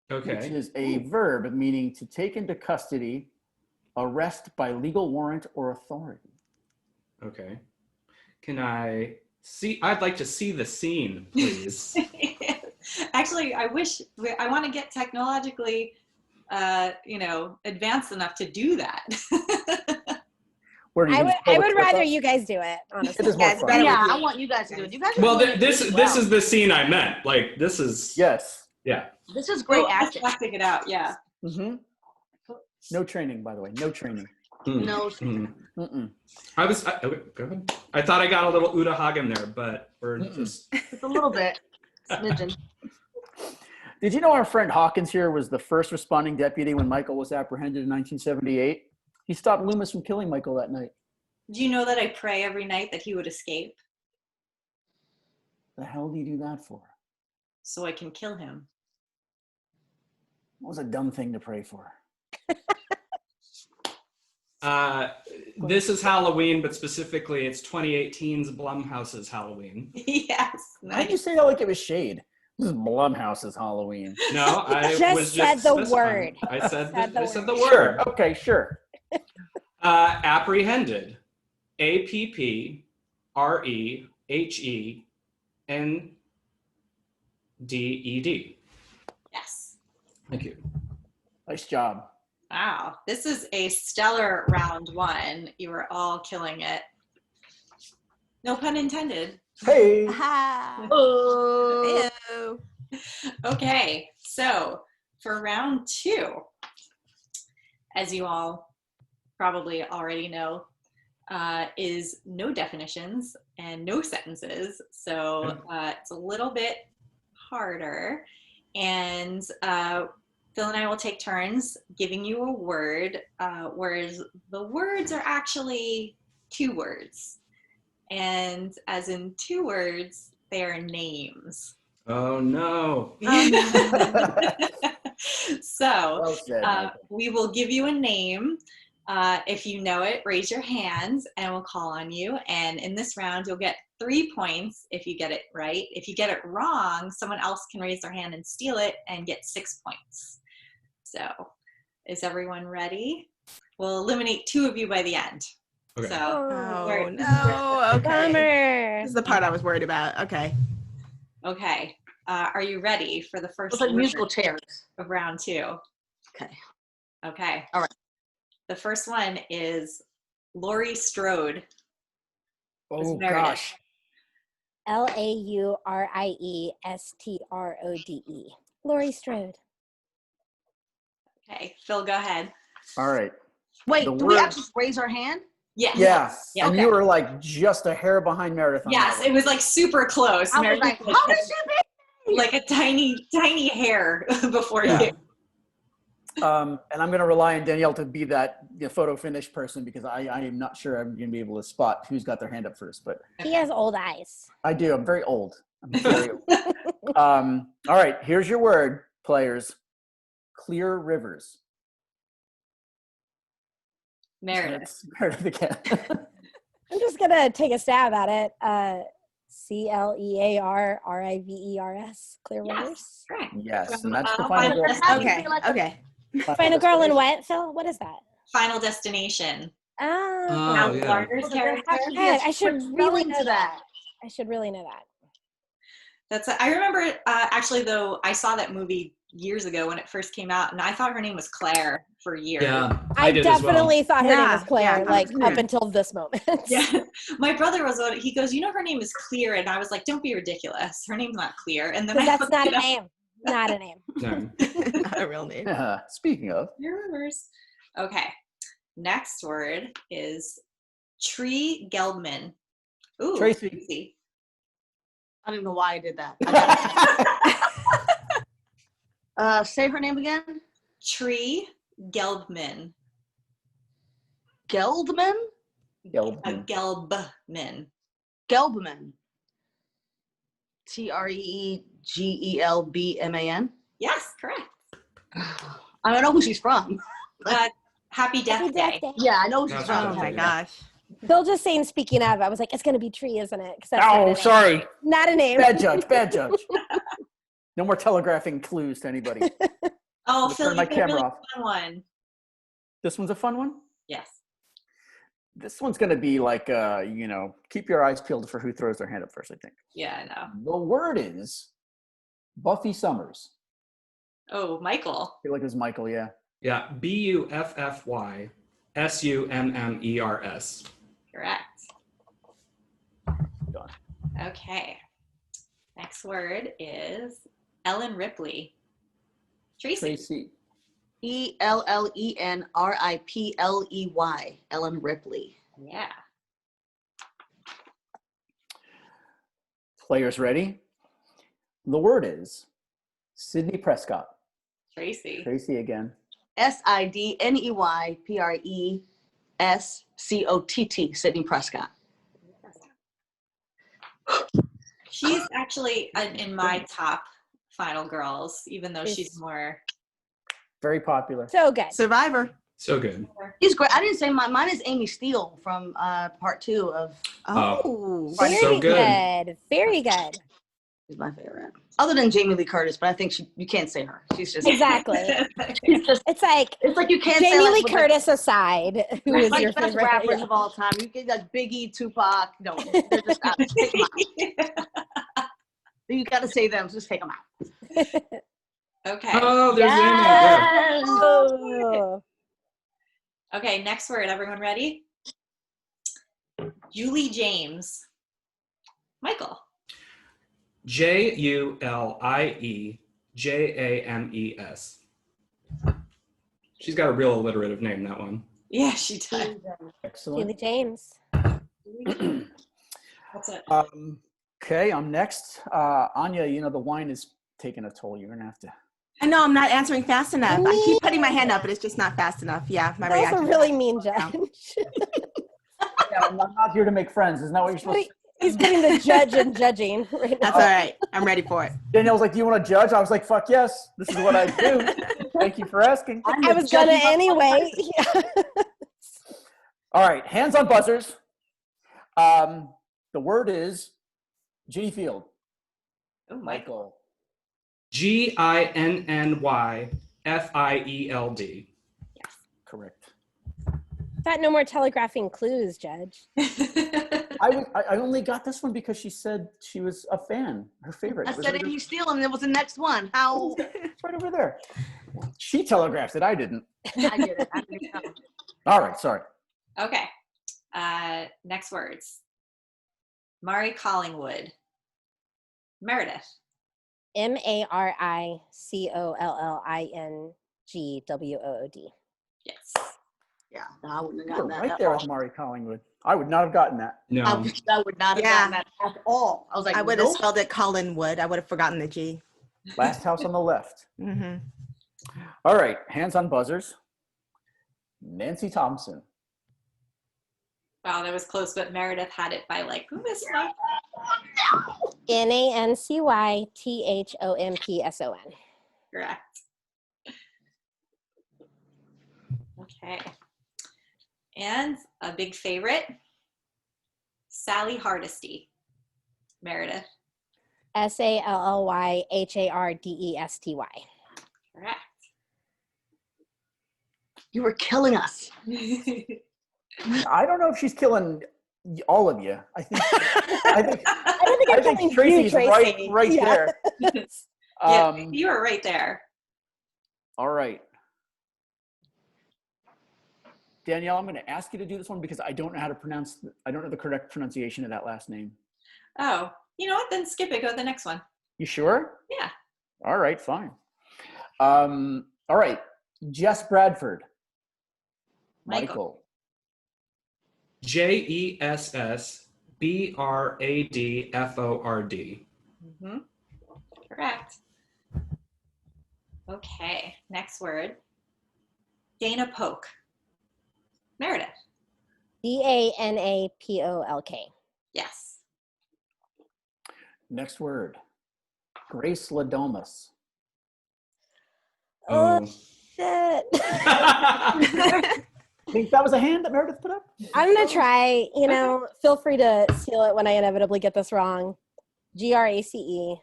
which Okay. is a verb meaning to take into custody, arrest by legal warrant or authority. Okay. Can I see? I'd like to see the scene, please. Actually, I want to get technologically, advanced enough to do that. Where do you I just would pull the clip rather up? you guys do it, It honestly. is more Yeah, it's fun. better. Yeah, with you. I want you guys to do it. You guys are Well, doing it this really this well. is the scene I meant. Like this is. Yes. Yeah. This is great Let's acting. acting it out, yeah. Mm-hmm. No training, by the way. No training. Hmm. No, Hmm. Mm-mm. Okay, go ahead. I thought I got a little Uta Hagen there, but we're just. it's a little bit. Smidgen. Did you know our friend Hawkins here was the first responding deputy when Michael was apprehended in 1978? He stopped Loomis from killing Michael that night. Do you know that I pray every night that he would escape The hell do you do that for? so I can kill him? What was a dumb thing to pray for? This is Halloween, but specifically it's 2018's Blumhouse's Halloween. Yes. Why did you say that like it was shade? This is Blumhouse's Halloween. No, I Just was said just the specifying. word. I said Said the the word. Okay, sure. Apprehended. Apprehended. Yes. Thank you. Nice job. Wow. This is a stellar round one. You were all killing it. No pun intended. Hey. Oh. Ew. Okay. So for round two, as you all probably already know, is no definitions and no sentences. So it's a little bit harder. And Phil and I will take turns giving you a word, whereas the words are actually 2 words. And as in 2 words, they are names. Oh no. So Well said, Michael. we will give you a name. If you know it, raise your hands and we'll call on you. And in this round, you'll get 3 points if you get it right. If you get it wrong, someone else can raise their hand and steal it and get 6 points. So is everyone ready? We'll eliminate 2 of you by the end. Okay. So Oh, no. Okay. Bummer. This is the part I was worried about. Okay. okay. Are you ready for the first It's like word musical chairs. of round 2? Okay. Okay. All right. The first one is Laurie Strode. Oh, Meredith. gosh. Lauriestrode. Laurie Strode. Okay. Phil, go ahead. All right. Wait, The do we word- actually raise our hand? Yes. Yeah. Yeah, And okay. you were like just a hair behind Meredith. On Yes, that it was like super close. I was Meredith like, was how did she be? like a tiny hair before Yeah. you. And I'm going to rely on Danielle to be that photo finish person because I am not sure I'm going to be able to spot who's got their hand up first. But He has old eyes. I do. I'm very old. I'm very old. All right. Here's your word, players. Clear rivers. Meredith. It's Meredith again. I'm just gonna take a stab at it. CLEARRIVERS. Clear Yes. Rivers. Correct. Yes, and that's the Final final girl. destination. Okay. Okay. Final girl in what, Phil? What is that? Final destination. Oh, Oh, yeah. Larder's Well, there character. has to be okay. a I should quick really spelling know to that. I should really know that. I remember actually though I saw that movie years ago when it first came out, and I thought her name was Claire for years. Yeah, I did as well. definitely thought her name was Yeah, Claire, yeah, I thought like it was up Claire. until this moment. Yeah, my brother was on it. He goes, her name is Clear, and I was like, don't be ridiculous. Her name's not Clear. And then I Because that's looked not it a up. name. Not a name. No. Not a real name. Speaking of, Your reverse. Okay. Next word is Tree Geldman. Ooh, Tracie. easy. I don't even know why I did that. Say her name again. Tree Geldman. Geldman? Gelbman. Gelbman. TREEGELBMAN. Yes, correct. I don't know who she's from. Happy Death Happy Day. Death Day. Yeah, I know who she's That's from. Oh my Yeah. gosh. Phil just saying, speaking of, I was like, it's going to be Tree, isn't it? 'Cause that's not a oh, name. sorry. Not a name. Bad judge. Bad judge. No more telegraphing clues to anybody. Oh, Let's Phil, turn you my did a really camera off. fun one. This one's a fun one. Yes. This one's going to be like, keep your eyes peeled for who throws their hand up first, I think. Yeah, I know. The word is Buffy Summers. Oh, Michael. I feel like it was Michael, yeah. Yeah, BUFFYSUMMERS. Correct. Done. Okay. Next word is Ellen Ripley. Tracie. Tracie. ELLENRIPLEY. Ellen Ripley. Yeah. Players ready? The word is Sydney Prescott. Tracie. Tracie again. SIDNEYPRESCOTT. Sydney Prescott. She's actually in my top final girls, even though she's more Very popular. So good. Survivor. So good. He's great. I didn't say mine is Amy Steele from part 2 of. Oh. Very So good. Very good. She's my favorite. Other than Jamie Lee Curtis, but I think you can't say her. She's just Exactly. It's like you can't say Jamie like, Lee with Curtis aside, who is like your best favorite rappers Yeah. of all time. You get like Biggie, Tupac. No, they're just out. Just take them out. You got to say them. So just take them out. Okay. Oh, there's Amy. Yes. Oh. Okay, next word. Everyone ready? Julie James. Michael. JuliejAmes. She's got a real alliterative name, that one. Yeah, she does. Excellent. Julie James. That's it. Okay, I'm next. Anya, you know, the wine is taking a toll. You're going to have to. I know I'm not answering fast enough. I keep putting my hand up, but it's just not fast enough. Yeah, my That was a reaction. really mean judge. Yeah, I'm not here to make friends. Isn't that what you're supposed to say? He's putting the judge and judging right That's now. all right. I'm ready for it. Danielle was like, do you want to judge? I was like, fuck yes. This is what I do. Thank you for asking. I was gonna anyway. Yeah. All right, hands on buzzers. The word is Ginny Field. Oh, Michael. GINNYFIELD. Correct. Thought no more telegraphing clues, Judge. I only got this one because she said she was a fan, her favorite. I said Amy Steele, and there was the next one. How? It's right over there. She telegraphed it. I didn't. I did it. I did it. All right, sorry. Okay. Next words. Mari Collingwood. Meredith. MariCollingwood. Yes. Yeah, no, I wouldn't have You gotten were that. right at there all. with Mari Collingwood. I would not have gotten that. No. I would not have gotten that at all. I was like, I would have nope. spelled it Collingwood. I would have forgotten the G. Last house on the left. Mm-hmm. All right, hands on buzzers. Nancy Thompson. Wow, that was close, but Meredith had it by like, who is my? NANCYTHOMPSON. Correct. Okay. And a big favorite, Sally Hardesty. Meredith. SALLYHARDESTY. Correct. You were killing us. I don't know if she's killing all of you. I think I don't think I'm killing you, Tracie's Tracie. right Yeah. there. Yeah, you were right there. All right. Danielle, I'm going to ask you to do this one because I don't know how to pronounce, I don't know the correct pronunciation of that last name. Oh, you know what? Then skip it. Go to the next one. You sure? Yeah. All right, fine. All right. Jess Bradford. Michael. JESSBRADFORD. Mm-hmm. Correct. Okay, next word. Dana Polk. Meredith. DANAPOLK. Yes. Next word. Grace Ladomas. Oh, shit. Think that was a hand that Meredith put up? I'm going to try, feel free to steal it when I inevitably get this wrong. GRACELADOMAS?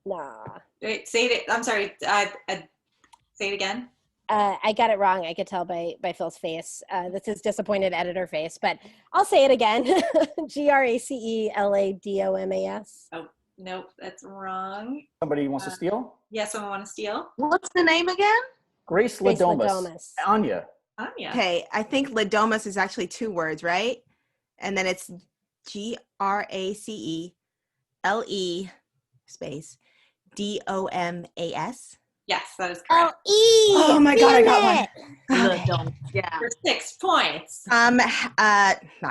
Nah. Wait, say it. I'm sorry. Say it again. I got it wrong. I could tell by Phil's face. This is disappointed editor face, but I'll say it again. GRACELADOMAS. Oh, nope, that's wrong. Somebody wants to steal? Yeah, someone want to steal? What's the name again? Grace Grace Ladomas. Ladomas. Anya. Anya. Okay, I think Ladomas is actually 2 words, right? And then it's GRACELE space DOMAS. Yes, that is correct. LE. Oh my God, I got one. The Okay. dome. Yeah. For 6 points. Not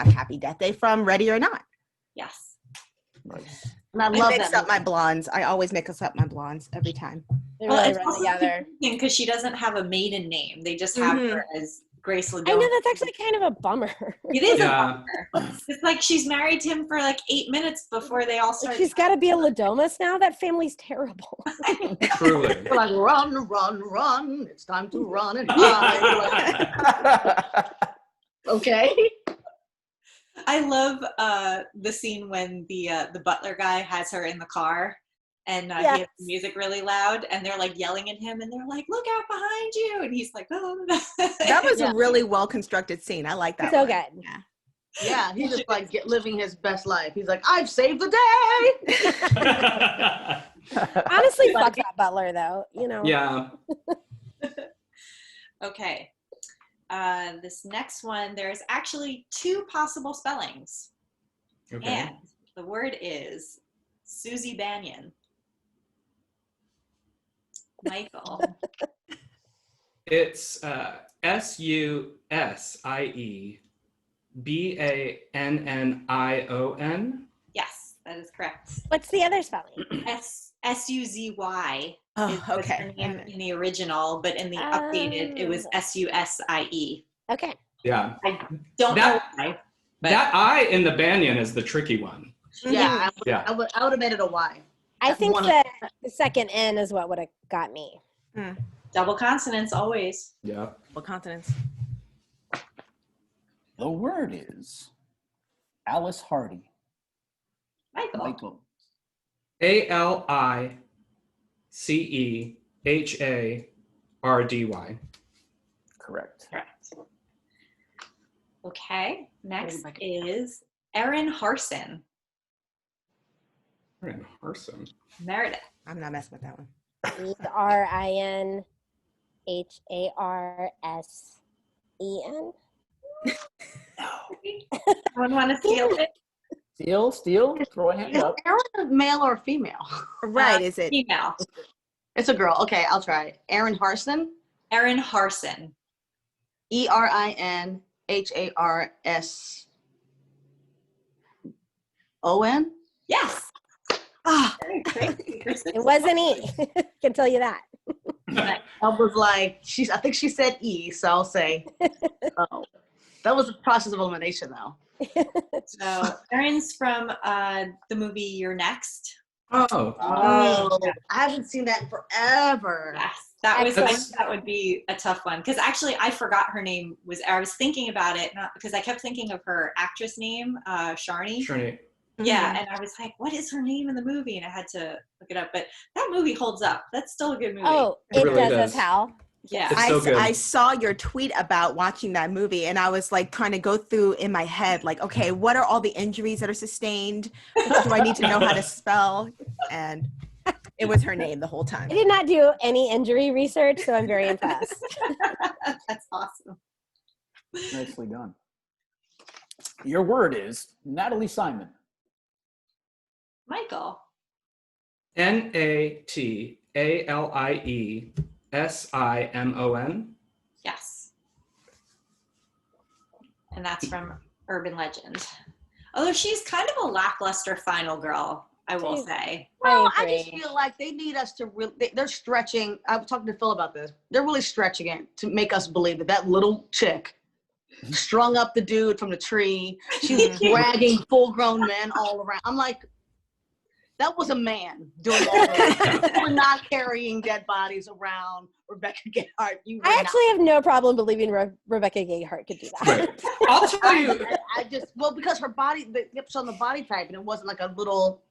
Happy Death Day from Ready or Not. Yes. Nice. And I I love mix that. up my blondes. I always mix up my blondes every time. They Well, really it's run also together. because she doesn't have a maiden name. They just have her as Grace Ledone. I know that's actually kind of a bummer. It is Yeah. a bummer. It's like she's married to him for like 8 minutes before they all start. She's got to be a Ladomas now. That family's terrible. Truly. They're like, run, run, run. It's time to run and hide. Okay. I love the scene when the butler guy has her in the car and he has the music really loud and they're like yelling at him and they're like, look out behind you. And he's like, oh. That was a really well constructed scene. I like that. So one. good. Yeah. Yeah, he's just like living his best life. He's like, I've saved the day. Honestly, fuck that butler though. You know. Yeah. Okay. This next one, there's actually 2 possible spellings. Okay. And the word is Susie Banyan. Michael. It's SUSIEBANNION. Yes, that is correct. What's the other spelling? SUZY Oh, is okay. the name in the original, but in the updated, it was SUSIE. Okay. Yeah. I don't That- know why. But That I in the banyan is the tricky one. Yeah, Yeah. I would have made it a Y. I think One of- the second N is what would have got me. double consonants always. Yeah. What continents? The word is Alice Hardy. Michael. Michael. ALICEHARDY. Correct. Correct. Okay. Next is Erin Harson. Erin Harson. Meredith. I'm not messing with that one. RINHARSEN. Someone want to steal it? Steal, throw a hand Is up. Erin a male or a female? Right, is it? Female. It's a girl. Okay, I'll try it. Erin Harson. Erin Harson. ERINHARSON. Yes. Ah, It wasn't E. Can tell you that. I was like, I think she said E, so I'll say O. That was a process of elimination, though. So Erin's from the movie You're Next. Oh. Oh, I haven't seen that in forever. Yes, that was Excellent. that would be a tough one because actually I forgot her name was. I was thinking about it not because I kept thinking of her actress name, Sharni. Sharni. Yeah, and I was like, what is her name in the movie? And I had to look it up. But that movie holds up. That's still a good movie. Oh, It it really does does. as hell. yeah. It's so good. I saw your tweet about watching that movie and I was like trying to go through in my head, like, okay, what are all the injuries that are sustained? What do I need to know how to spell? And it was her name the whole time. I did not do any injury research, so I'm very impressed. That's awesome. Nicely done. Your word is Natalie Simon. Michael. NATALIESIMON. Yes. And that's from Urban Legend. Although she's kind of a lackluster final girl, I will say. Well, I agree. just feel like they need us to they're stretching. I was talking to Phil about this. They're really stretching it to make us believe that little chick strung up the dude from the tree. She's dragging full-grown men all around. I'm like, that was a man doing all this. You were not carrying dead bodies around Rebecca Gayheart. You were I not. actually have no problem believing Rebecca Gayheart could do that. Right. I'll tell you. Because her body, the episode on the body type, and it wasn't like a little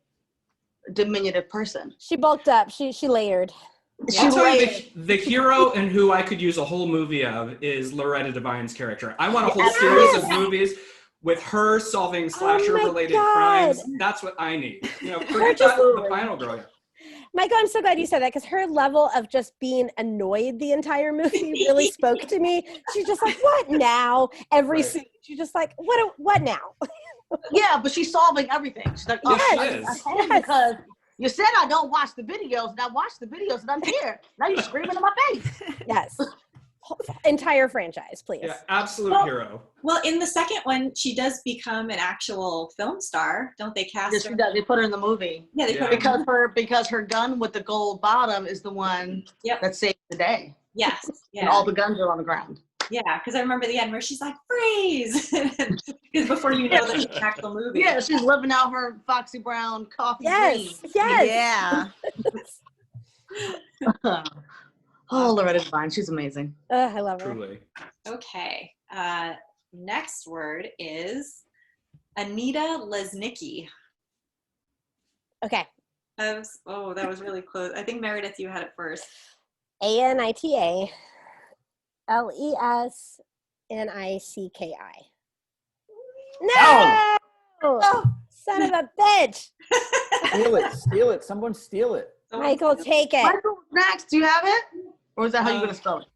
diminutive person. She bulked up. She layered. I'll tell you, layered. the hero and who I could use a whole movie of is Loretta Devine's character. I want a whole series of movies with her solving slasher-related God. crimes. That's what I need. You know, forget just- the final girl. Michael, I'm so glad you said that because her level of just being annoyed the entire movie really spoke to me. She's just like, what now? Every Right. scene. She's just like, what now? Yeah, but she's solving everything. She's like, Yes, oh, she I is. told you because you said I don't watch the videos, and I watch the videos, and I'm here. Now you're screaming in my face. Yes. Entire franchise, please. Yeah, absolute Well, hero. Well, in the second one, she does become an actual film star, don't they cast Yes, her? she does. They put her in the movie Yeah, they Yeah. put her. because her gun with the gold bottom is the one Yep. that saved the day, Yes. and Yeah. all the guns are on the ground. Yeah, because I remember the end where she's like, freeze! Because before you know there's an actual movie. Yeah, she's living out her Foxy Brown coffee dream. Yeah. Oh, Loretta Devine, she's amazing. I love her. Truly. Okay. Next word is Anita Lesnicki. Okay. That was really close. I think Meredith, you had it first. Anita Lesnicki. No! Oh. Son of a bitch! Steal it. Someone steal it. Michael, take it. Michael, next, do you have it? Or is that how you're going to spell it?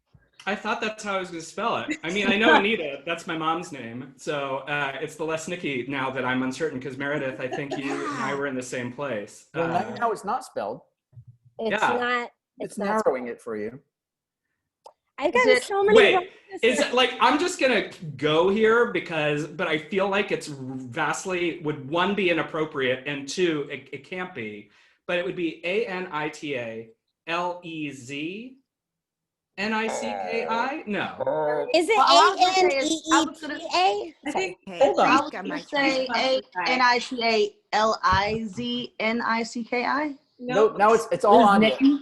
I thought that's how I was going to spell it. I mean, I know Anita. That's my mom's name. So it's the Lesnicki now that I'm uncertain, because Meredith, I think you and I were in the same place. Well, now it's not spelled. It's Yeah. not. It's narrowing it for you. I've gotten so many. Wait, is it like, I'm just going to go here but I feel like it's vastly, would one be inappropriate, and two, it can't be, but it would be Anita Leznicki? No. Is it Well, I was gonna say is- I was Aneeta? I think Hold on. I was going to say Anita No, now it's all on you. Nikki.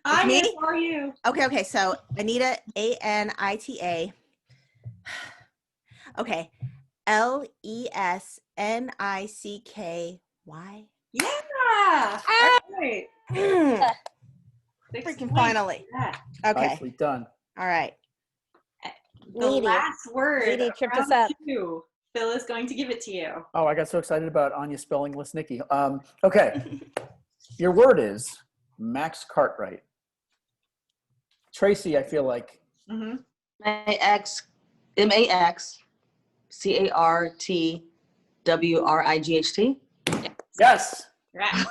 I'm Me? here for you. Okay. So Anita, Anita. Okay. Lesnicky. Yeah. Ah! Right. Freaking finally. Yeah. Okay. Nicely done. All right. The Needy. last word. Needy tripped us round up. 2. Phil is going to give it to you. Oh, I got so excited about Anya spelling Lesnicki. Okay. Your word is Max Cartwright. Tracie, I feel like. Mm-hmm. MaxCartwright. Yes. Right. Who's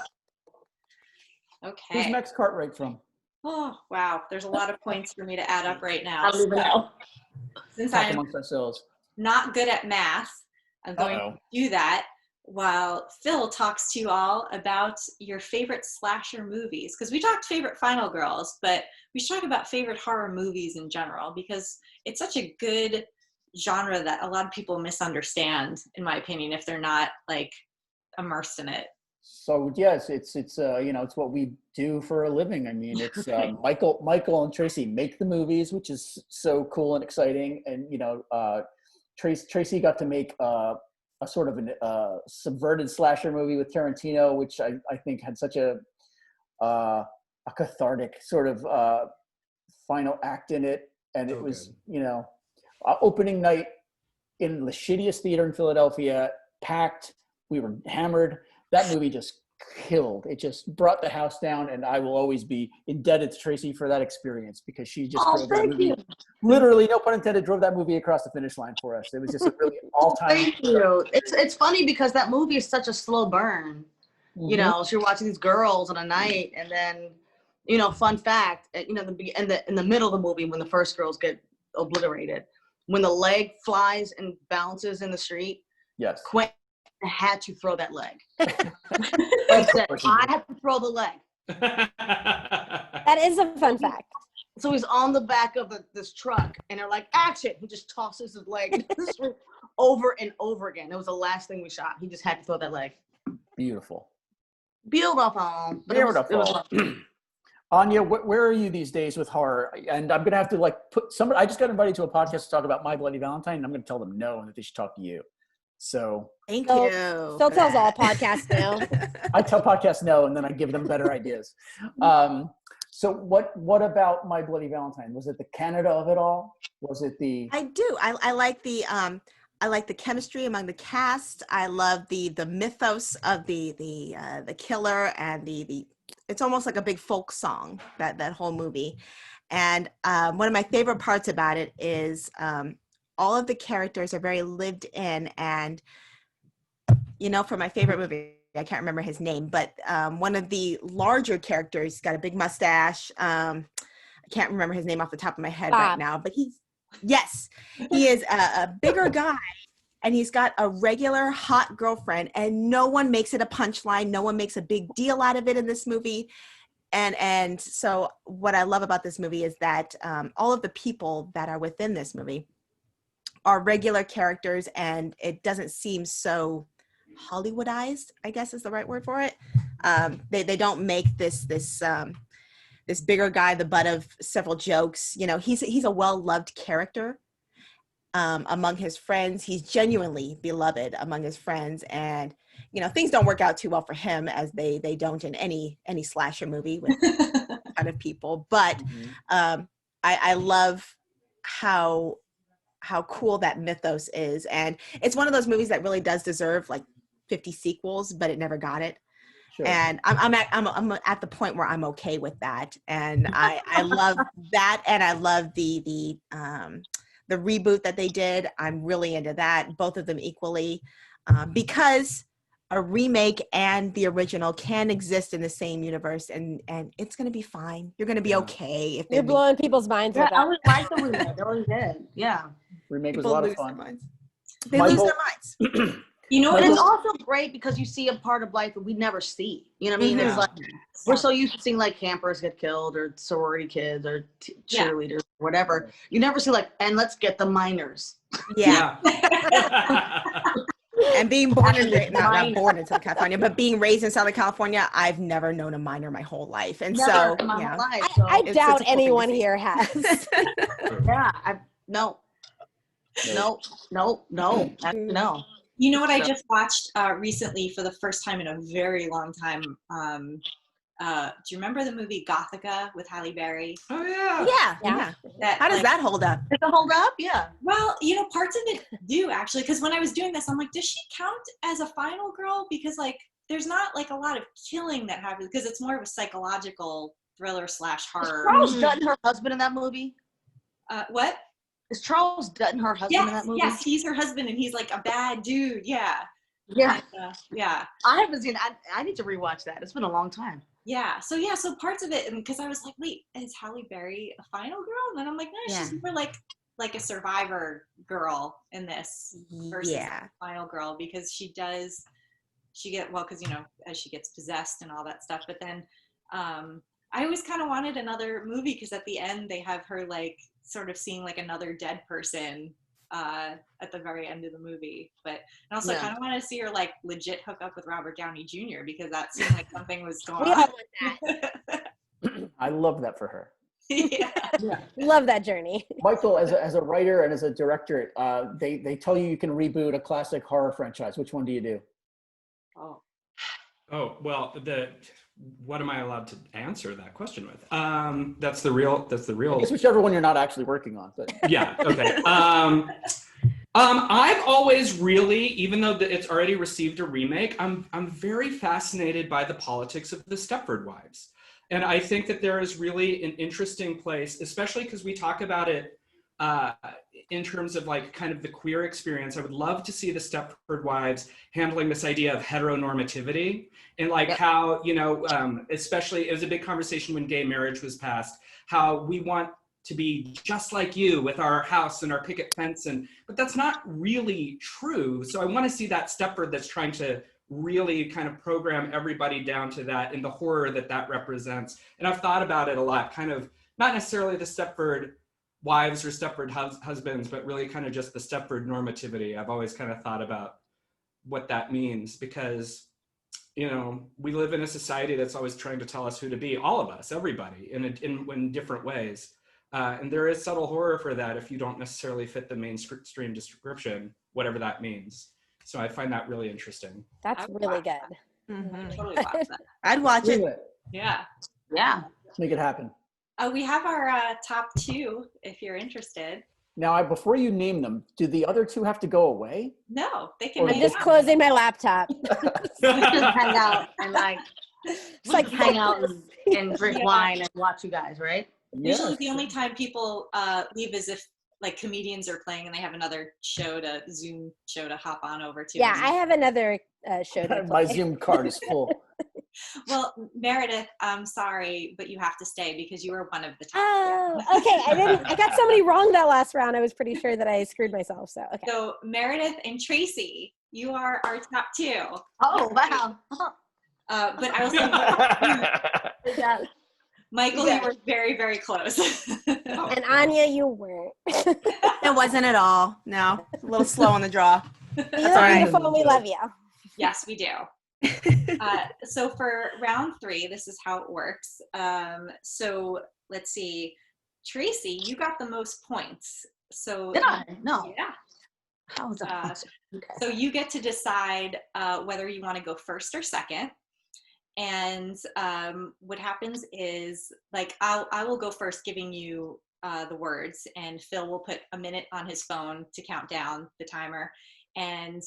Okay. Max Cartwright from? Oh, wow. There's a lot of points for me to add up right now. I don't even know. Since Talk I'm amongst ourselves. not good at math, I'm going Uh-oh. to do that while Phil talks to you all about your favorite slasher movies. Because we talked favorite Final Girls, but we should talk about favorite horror movies in general, because it's such a good genre that a lot of people misunderstand, in my opinion, if they're not like immersed in it. So yes, it's it's what we do for a living. I mean, it's Michael and Tracie make the movies, which is so cool and exciting. And Tracie got to make a sort of a subverted slasher movie with Tarantino, which I think had such a cathartic sort of final act in it. And So it was good. Opening night in the shittiest theater in Philadelphia, packed. We were hammered. That movie just killed. It just brought the house down, and I will always be indebted to Tracie for that experience, because she just drove that movie. Literally, no pun intended, drove that movie across the finish line for us. It was just a really all-time. Thank you. It's funny because that movie is such a slow burn. You know, so you're watching these girls on a night, and then, fun fact, in the middle of the movie, when the first girls get obliterated, when the leg flies and bounces in the street, Yes. Quentin had to throw that leg. I said, I have to throw the leg. That is a fun fact. So he's on the back of this truck, and they're like, action! He just tosses his leg into the street over and over again. It was the last thing we shot. He just had to throw that leg. Beautiful. Beautiful. But Beautiful. Anya, where are you these days with horror? And I'm going to have to put somebody, I just got invited to a podcast to talk about My Bloody Valentine, and I'm going to tell them no, and that they should talk to you. So Thank Phil- you. Phil tells all podcasts no. I tell podcasts no, and then I give them better ideas. So what about My Bloody Valentine? Was it the Canada of it all? Was it the? I do. I like the chemistry among the cast. I love the mythos of the killer, and the it's almost like a big folk song, that whole movie. And one of my favorite parts about it is all of the characters are very lived in, and for my favorite movie, I can't remember his name, but one of the larger characters got a big mustache. I can't remember his name off the top of my head right now, but he is a bigger guy, and he's got a regular hot girlfriend, and no one makes it a punchline. No one makes a big deal out of it in this movie. And so what I love about this movie is that all of the people that are within this movie are regular characters, and it doesn't seem so Hollywoodized, I guess is the right word for it. They don't make this bigger guy the butt of several jokes. You know, he's a well-loved character among his friends. He's genuinely beloved among his friends, and you know, things don't work out too well for him, as they don't in any slasher movie with kind of people. But I love how cool that mythos is, and it's one of those movies that really does deserve like 50 sequels, but it never got it. Sure. And I'm at the point where I'm okay with that, and I love that, and I love the reboot that they did. I'm really into that, both of them equally, because a remake and the original can exist in the same universe, and it's going to be fine. You're going to be okay. If you're blowing people's minds with that. I would like the remake. I really did. Yeah. Remake was a lot of fun. They lose their minds. You know, and it's also great because you see a part of life that we never see. You know what I mean? It's like we're so used to seeing like campers get killed or sorority kids or cheerleaders, or whatever. You never see like, and let's get the minors. Yeah. And being born and raised, not born in Southern California, but being raised in Southern California, I've never known a minor my whole life. And so, yeah. I doubt anyone here has. Yeah. No. You know what I just watched recently for the first time in a very long time? Do you remember the movie Gothica with Halle Berry? Oh, yeah. Yeah. How does that hold up? Does it hold up? Yeah. Well, you know, parts of it do, actually, because when I was doing this, I'm like, does she count as a final girl? Because, like, there's not, like, a lot of killing that happens, because it's more of a psychological thriller / horror. Is Charles Dutton her husband in that movie? What? Is Charles Dutton her husband in that movie? Yes, he's her husband, and he's, like, a bad dude, yeah. Yeah. And, yeah. I haven't seen it. I need to rewatch that. It's been a long time. Yeah. So parts of it, and because I was like, wait, is Halle Berry a final girl? And then I'm like, no, she's more like a survivor girl in this versus a final girl, because because you know, as she gets possessed and all that stuff. But then I always kind of wanted another movie, because at the end they have her like sort of seeing like another dead person at the very end of the movie. But I also kind of want to see her like legit hook up with Robert Downey Jr., because that seemed like something was going on. I love that for her. Yeah. Love that journey. Michael, as a writer and as a director, they tell you can reboot a classic horror franchise. Which one do you do? Oh, well, what am I allowed to answer that question with? That's the real. I guess whichever one you're not actually working on. But yeah, okay. I've always really, even though it's already received a remake, I'm very fascinated by the politics of the Stepford Wives, and I think that there is really an interesting place, especially because we talk about it in terms of like kind of the queer experience. I would love to see the Stepford Wives handling this idea of heteronormativity, and like how, you know, especially it was a big conversation when gay marriage was passed, how we want to be just like you with our house and our picket fence, but that's not really true. So I want to see that Stepford that's trying to really kind of program everybody down to that, and the horror that represents. And I've thought about it a lot, kind of not necessarily the Stepford Wives or Stepford husbands, but really kind of just the Stepford normativity. I've always kind of thought about what that means, because, you know, we live in a society that's always trying to tell us who to be, all of us, everybody, in different ways. And there is subtle horror for that if you don't necessarily fit the mainstream description, whatever that means. So I find that really interesting. That's really good. Mm-hmm. Totally watch that. I'd watch it. Yeah. Let's make it happen. We have our top 2, if you're interested. Now, before you name them, do the other 2 have to go away? No, they can. I'm just closing my laptop. Hang out and hang out and drink wine and watch you guys, right? Usually the only time people leave is if like comedians are playing and they have another Zoom show to hop on over to. Yeah, I have another show to play. My Zoom card is full. Well, Meredith, I'm sorry, but you have to stay because you were one of the top. Oh, okay. I got somebody wrong that last round. I was pretty sure that I screwed myself. So, okay. So Meredith and Tracie, you are our top 2. Oh, wow. But I was Michael, you were very, very close. And Anya, you weren't. It wasn't at all. No, a little slow on the draw. You That's look all right. beautiful. We love you. Yes, we do. So for round 3, this is how it works. So let's see. Tracie, you got the most points. So Did I? No. Yeah. How was that? Okay. So you get to decide whether you want to go first or second. And what happens is, like, I will go first, giving you the words, and Phil will put a minute on his phone to count down the timer. And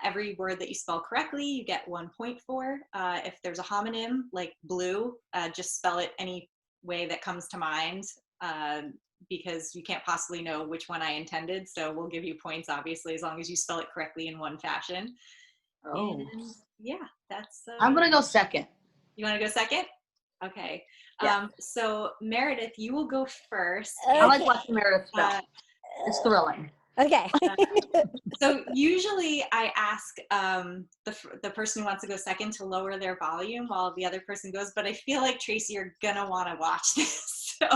every word that you spell correctly, you get 1 point for. If there's a homonym like blue, just spell it any way that comes to mind, because you can't possibly know which one I intended. So we'll give you points, obviously, as long as you spell it correctly in one fashion. Oh. And yeah, that's. I'm gonna go second. You want to go second? Okay. Yeah. So Meredith, you will go first. I like watching Meredith spell. It's thrilling. Okay. So usually I ask the person who wants to go second to lower their volume while the other person goes, but I feel like Tracie, you're gonna want to watch this. So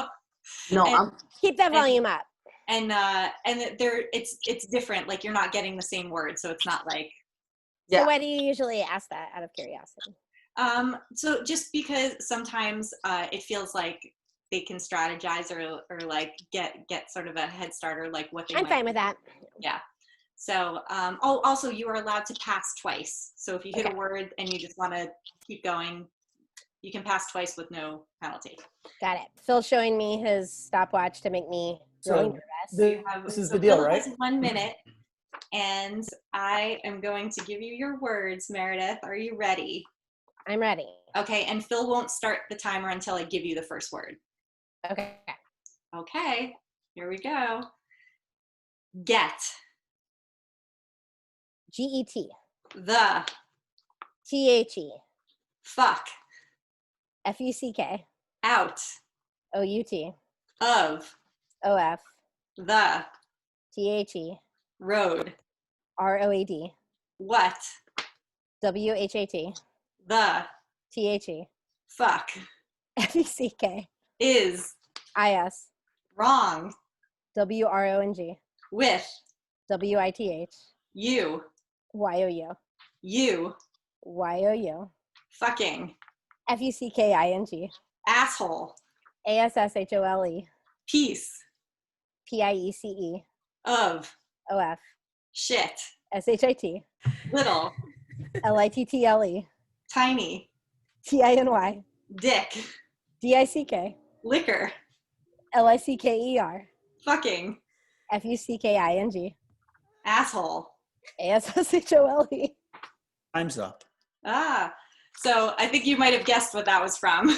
No, Keep that volume up. and it's different. Like, you're not getting the same word, so it's not like. Yeah. So why do you usually ask that, out of curiosity? So just because sometimes it feels like they can strategize or like get sort of a head start, or like what they I'm might fine with that. Yeah. So also you are allowed to pass twice. So if you hit a word and you just want to keep going, you can pass twice with no penalty. Got it. Phil's showing me his stopwatch to make me really nervous. This is the deal, Phil right? has 1 minute, and I am going to give you your words, Meredith. Are you ready? I'm ready. Okay, and Phil won't start the timer until I give you the first word. Okay. Okay, here we go. Get. G-E-T. The. T-H-E. Fuck. F-U-C-K. Out. O-U-T. Of. O-F. The. T-H-E. Road. R-O-A-D. What. W-H-A-T. The. T-H-E. Fuck. F-U-C-K. Is. I-S. Wrong. W-R-O-N-G. With. W-I-T-H. You. Y-O-U. You. Y-O-U. Fucking. F-U-C-K-I-N-G. Asshole. A-S-S-H-O-L-E. Piece. P-I-E-C-E. Of. O-F. Shit. S-H-I-T. Little. L-I-T-T-L-E. Tiny. T-I-N-Y. Dick. D-I-C-K. Liquor. L-I-C-K-E-R. Fucking. F-U-C-K-I-N-G. Asshole. A-S-S-H-O-L-E. Time's up. So I think you might have guessed what that was from.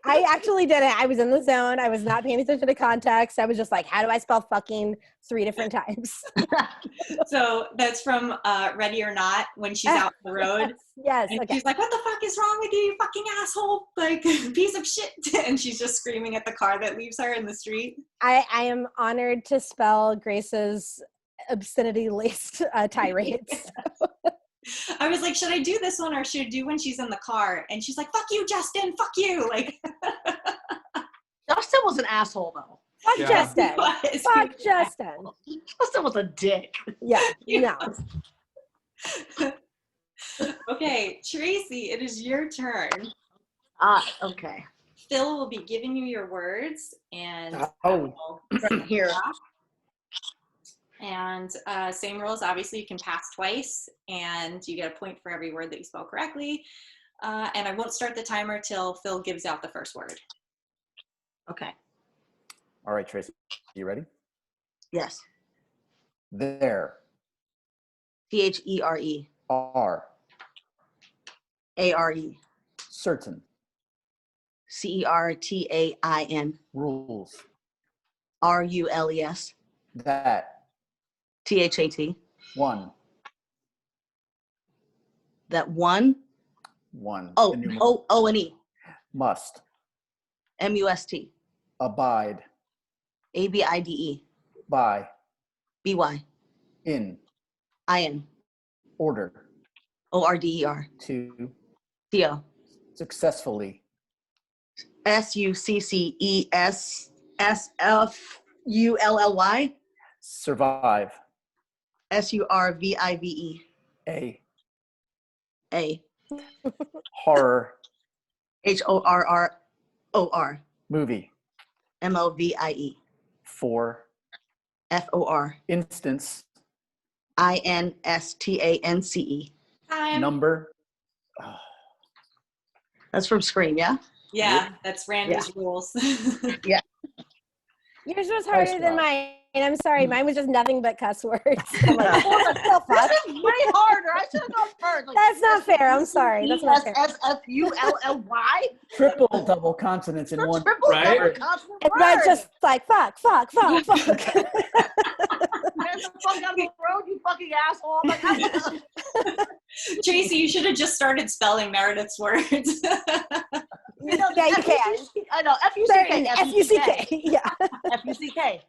I actually did it. I was in the zone. I was not paying attention to context. I was just like, how do I spell fucking 3 different times? So that's from Ready or Not, when she's out on the road. Yes. And Okay. she's like, what the fuck is wrong with you, you fucking asshole? Like, piece of shit. And she's just screaming at the car that leaves her in the street. I am honored to spell Grace's obscenity-laced tirades. I was like, should I do this one or should I do when she's in the car? And she's like, fuck you, Justin, fuck you. Like, Justin was an asshole though. Fuck Yeah. Justin. He was. Fuck Justin. Justin was a dick. Yeah. Yeah. No. Okay, Tracie, it is your turn. Okay. Phil will be giving you your words, and Here. And same rules. Obviously, you can pass twice, and you get a point for every word that you spell correctly. And I won't start the timer till Phil gives out the first word. Okay. All right, Tracie, you ready? Yes. There. T-H-E-R-E. Are. A-R-E. Certain. C-E-R-T-A-I-N. Rules. R-U-L-E-S. That. T-H-A-T. One. That one. One. Oh, Enumerate. O-O-N-E. Must. M-U-S-T. Abide. A-B-I-D-E. By. B-Y. In. I-N. Order. O-R-D-E-R. To. T-O. Successfully. SUCCESSFULLY. Survive. SURVIVE. A. A. Horror. HORROR. Movie. MOVIE. 4. FOR. Instance. INSTANCE. Time. Number. That's from Scream, yeah? Yeah, that's Randy's rules. Yeah. Yours was harder Nice than job. mine. I'm sorry. Mine was just nothing but cuss words. I'm like, oh, that's so fun. This is way harder. I should have gone first. Like, That's not fair. I'm sorry. That's not fair. SSFULLY. Triple double consonants in one. Triple Right? double consonant And word. that's just like fuck. Get the fuck out of the road, you fucking asshole. I'm like, Tracie, you should have just started spelling Meredith's words. you know, Yeah, you can. I know. Certain FUCK. FUCK. Yeah. FUCK.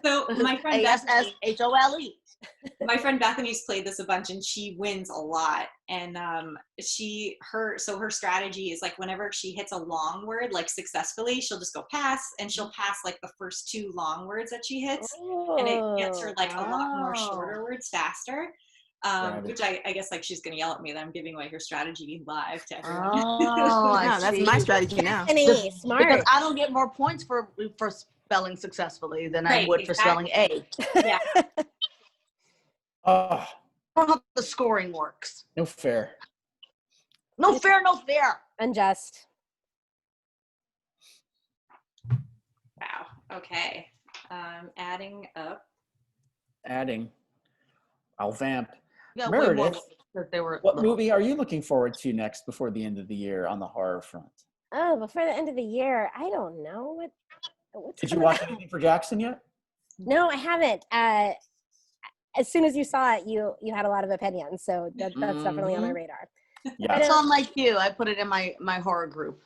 So my friend Bethany, ASSHOLE. my friend Bethany's played this a bunch and she wins a lot. And her strategy is like whenever she hits a long word like successfully, she'll just go pass and she'll pass like the first 2 long words that she hits. And it gets her like a lot more shorter words faster. Which I guess like she's gonna yell at me that I'm giving away her strategy live to everyone. Oh, I No, that's see. my strategy now. Bethany, smart. Because I don't get more points for spelling successfully than I Right, would for spelling A. Yeah. Oh, I don't know how the scoring works. no fair. No fair, no fair. Unjust. Wow. Okay. Adding up. Adding. I'll vamp. Yeah, way more Meredith, because they were what little. movie are you looking forward to next before the end of the year on the horror front? Oh, before the end of the year, I don't know what's Did you coming watch out? anything for Jackson yet? No, I haven't. As soon as you saw it, you had a lot of opinions, so that's definitely on my radar. Yeah. It's on like you. I put it in my horror group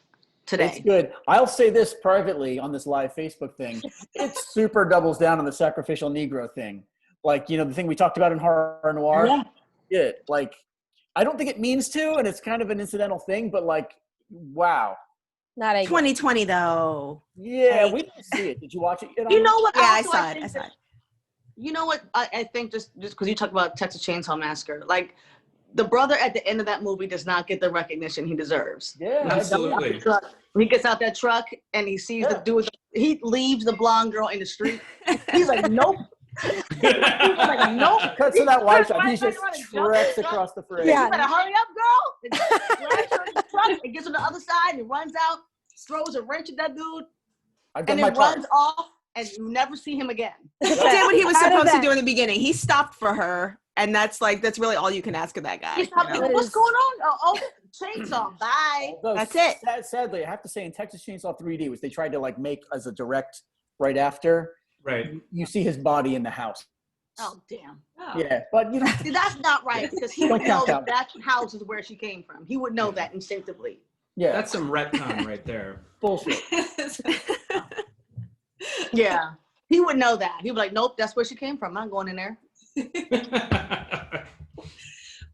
today. It's good. I'll say this privately on this live Facebook thing. It super doubles down on the sacrificial Negro thing. Like, you know, the thing we talked about in horror noir. Yeah. Like, I don't think it means to, and it's kind of an incidental thing, but like, wow. Not a 2020 though. Yeah, we didn't see it. Did you watch it yet? You know what? Yeah, I also saw it. think I saw that- it. You know what? I think just because you talk about Texas Chainsaw Massacre, like the brother at the end of that movie does not get the recognition he deserves. Yeah, Absolutely. When he gets out that truck and he sees the dude, he leaves the blonde girl in the street. He's like, nope. He's like, nope. Cuts to that wide shot. Right, He just right, treks right. across the parade. Yeah. You better hurry up, girl. And grabs her in the truck and gets on the other side and runs out, throws a wrench at that dude, I've done and my then part. runs off, and you never see him again. He did what he was Out of supposed to that. do in the beginning. He stopped for her, and that's really all you can ask of that guy. He stopped, you know? what's going on? Oh, chainsaw, bye. Although, That's it. Sadly, I have to say in Texas Chainsaw 3D, which they tried to like make as a direct right after, Right. you see his body in the house. Oh, damn. Oh. Yeah, but you know, See, that's not right because he Don't would know count that house is where she came from. He would know that instinctively. yeah, That's some retcon right there. bullshit. Yeah. He would know that. He'd be like, nope, that's where she came from. I'm not going in there.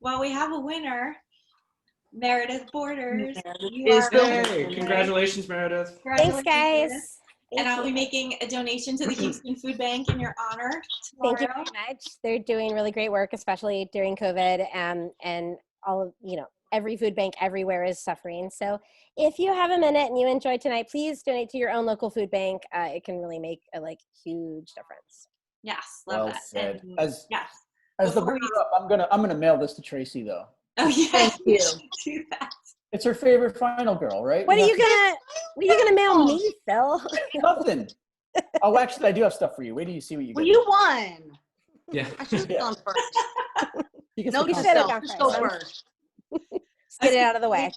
Well, we have a winner, Meredith Borders. You is are the our Hey, winner. congratulations, Meredith. Thanks, Congratulations, guys. Meredith. And I'll be making a donation to the Kingston Food Bank in your honor tomorrow. Thank you very much. They're doing really great work, especially during COVID, and all of, every food bank everywhere is suffering. So if you have a minute and you enjoyed tonight, please donate to your own local food bank. It can really make a huge difference. Yes, love Well that. said. And, As yes. as the Before we- runner up, I'm gonna mail this to Tracie though. Oh yeah, Thank you. should do that. It's her favorite final girl, right? What are you gonna mail me, Phil? Nothing. Oh, actually, I do have stuff for you. Wait till you see what you Well, get. you won. Yeah. I should have Yeah. gone first. You get No, some you should should have have gone Just go first. first. Just get it out of the way.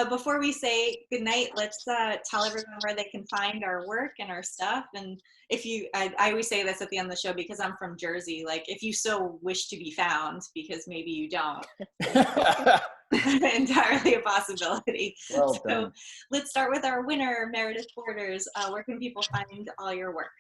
Before we say goodnight, let's tell everyone where they can find our work and our stuff. And if you, I always say this at the end of the show because I'm from Jersey, like if you so wish to be found, because maybe you don't, entirely a possibility. Well So done. let's start with our winner, Meredith Borders. Where can people find all your work?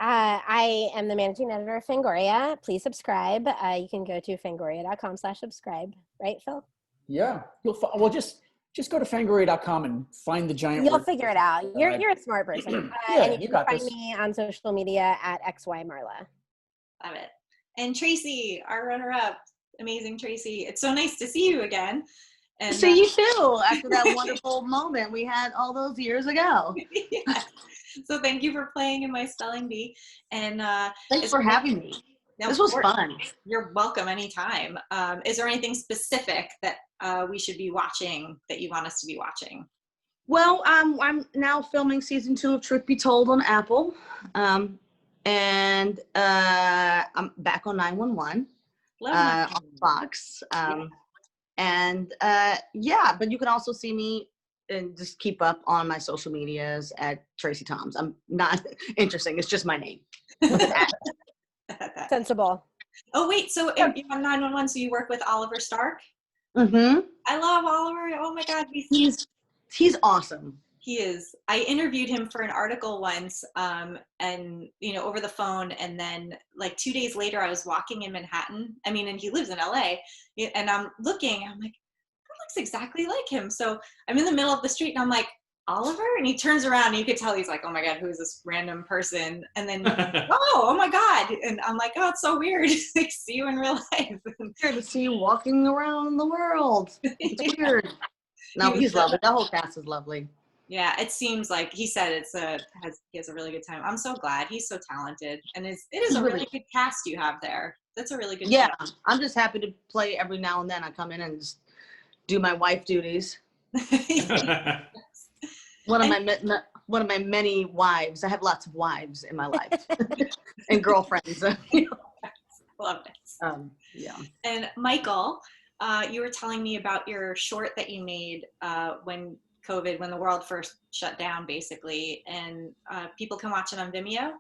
I am the managing editor of Fangoria. Please subscribe. You can go to fangoria.com/subscribe. Right, Phil? Yeah. Well, just Just go to fangoria.com and find the giant. You'll figure it out. You're a smart person. Yeah, and you you got can find this. me on social media at xymarla. Love it. And Tracie, our runner-up, amazing Tracie. It's so nice to see you again. And See you too, after that wonderful moment we had all those years ago. yeah. So thank you for playing in my spelling bee. And Thanks for having me. No, This was fun. You're welcome anytime. Is there anything specific that we should be watching that you want us to be watching? Well, I'm now filming season 2 of Truth Be Told on Apple. And I'm back on 911 on Fox. And yeah, but you can also see me and just keep up on my social medias at Tracie Thoms. I'm not interesting. It's just my name. Sensible. Oh, wait. So you're on 911, so you work with Oliver Stark? Mm-hmm. I love Oliver. Oh my God. He's awesome. He is. I interviewed him for an article once, and over the phone, and then like 2 days later I was walking in Manhattan. And he lives in LA, and I'm looking, I'm like, that looks exactly like him. So I'm in the middle of the street and I'm like, Oliver? And he turns around and you could tell he's like, oh my God, who is this random person? And then, oh my God. And I'm like, oh, it's so weird to see you in real life. Weird to see you walking around the world. It's weird. No, he's lovely. The whole cast is lovely. Yeah, it seems like he said he has a really good time. I'm so glad. He's so talented, and it is a really good cast you have there. That's a really good show. I'm just happy to play every now and then. I come in and just do my wife duties. One of my many wives. I have lots of wives in my life and girlfriends. Love it. Yeah. And Michael, you were telling me about your short that you made when the world first shut down, basically, and people can watch it on Vimeo.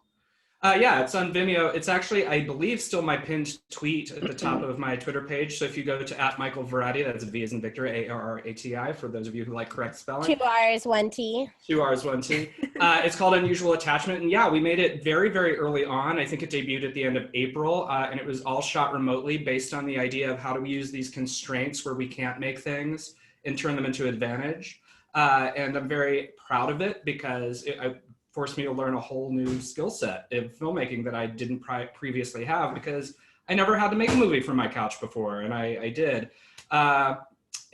Yeah, it's on Vimeo. It's actually, I believe, still my pinned tweet at the top of my Twitter page. So if you go to @Michael Varrati, that's V as in Victor, ARRATI, for those of you who like correct spelling. 2 R's, 1 T. 2 R's, 1 T. It's called Unusual Attachment. And yeah, we made it very, very early on. I think it debuted at the end of April, and it was all shot remotely based on the idea of how do we use these constraints where we can't make things and turn them into advantage. And I'm very proud of it because it forced me to learn a whole new skill set of filmmaking that I didn't previously have, because I never had to make a movie from my couch before, and I did. And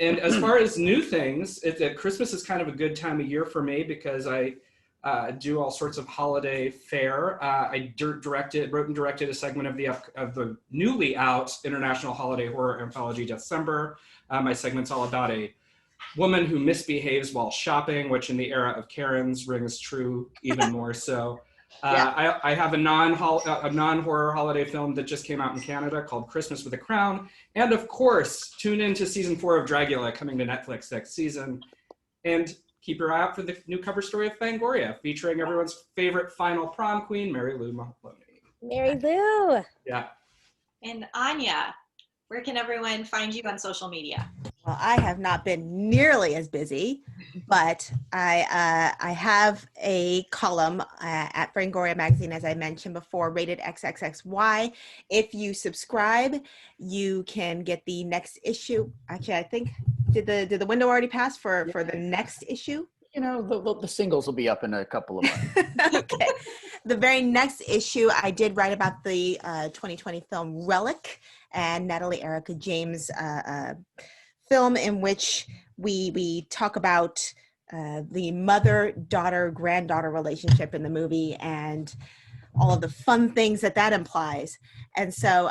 as far as new things, Christmas is kind of a good time of year for me because I do all sorts of holiday fare. I wrote and directed a segment of the newly out International Holiday Horror Anthology December. My segment's all about a woman who misbehaves while shopping, which in the era of Karens rings true even more so. I have a non-horror holiday film that just came out in Canada called Christmas with a Crown. And of course, tune in to season 4 of Dragula coming to Netflix next season. And keep your eye out for the new cover story of Fangoria, featuring everyone's favorite final prom queen, Mary Lou Mahoney. Mary Lou. Yeah. And Anya, where can everyone find you on social media? Well, I have not been nearly as busy, but I have a column at Fangoria magazine, as I mentioned before, rated XXXY. If you subscribe, you can get the next issue. Actually, I think did the window already pass for the next issue? The singles will be up in a couple of months. Okay. The very next issue, I did write about the 2020 film Relic and Natalie Erica James' film, in which we talk about the mother-daughter-granddaughter relationship in the movie and all of the fun things that implies. And so,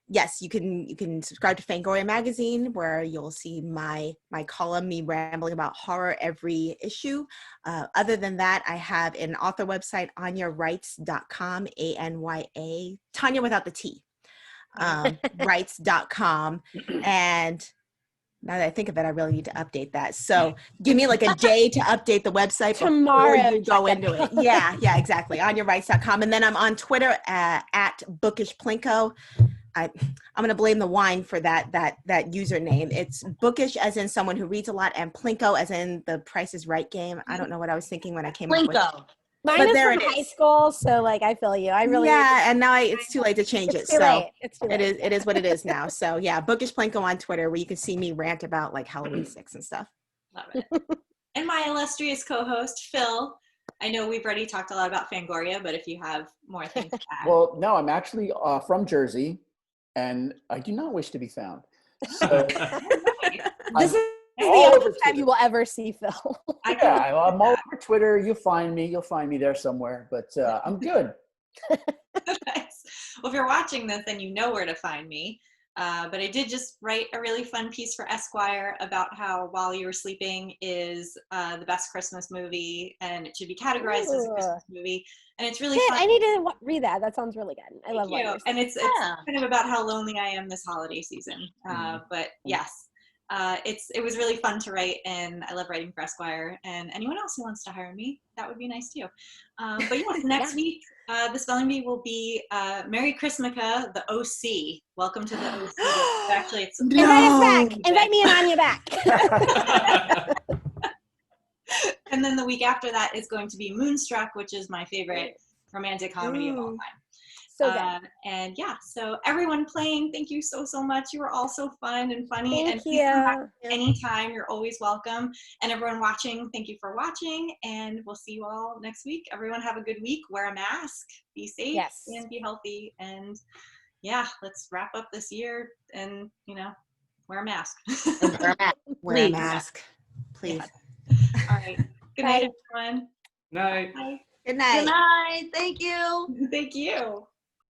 yes, you can subscribe to Fangoria magazine, where you'll see my column, me rambling about horror every issue. Other than that, I have an author website, AnyaWrites.com, ANYA, Tanya without the T, writes.com. And now that I think of it, I really need to update that. So give me like a day to update the website Tomorrow. before you go into it. Yeah, exactly. AnyaWrites.com. And then I'm on Twitter at BookishPlinko. I'm going to blame the wine for that username. It's bookish as in someone who reads a lot, and Plinko as in the Price is Right game. I don't know what I was thinking when I came up with it. Mine But is there from it high is. school, so like I feel you. I really and now it's too late to change it. It's too So late. It's too late. it is what it is now. So yeah, Bookish Plinko on Twitter, where you can see me rant about like Halloween 6 and stuff. Love it. And my illustrious co-host, Phil. I know we've already talked a lot about Fangoria, but if you have more things to add. Well, no, I'm actually from Jersey, and I do not wish to be found. So This is the all over only time you will ever see Phil. yeah, I'm all over Twitter. You'll find me. You'll find me there somewhere. But I'm good. Nice. Well, if you're watching this, then you know where to find me. But I did just write a really fun piece for Esquire about how While You Were Sleeping is the best Christmas movie, and it should be categorized as a Christmas movie. And it's really fun. I need to read that. That sounds really good. I love Thank you. And it's kind of about how lonely I am this holiday season. But yes, it was really fun to write, and I love writing for Esquire. And anyone else who wants to hire me, that would be nice too. But yes, next week, the spelling bee will be Merry Christmaka, the OC. Welcome to the OC. Actually, it's Invite us back. Invite me and Anya back. And then the week after that is going to be Moonstruck, which is my favorite romantic comedy of all time. So good. And yeah, so everyone playing, thank you so much. You were all so fun and funny. Thank Please come back you. anytime. You're always welcome. And everyone watching, thank you for watching. And we'll see you all next week. Everyone have a good week. Wear a mask. Be safe and be healthy. And yeah, let's wrap up this year and, wear a mask. Wear a mask. Please. All right. Good night, everyone. Night. Bye. Good night. Good night. Thank you. Thank you.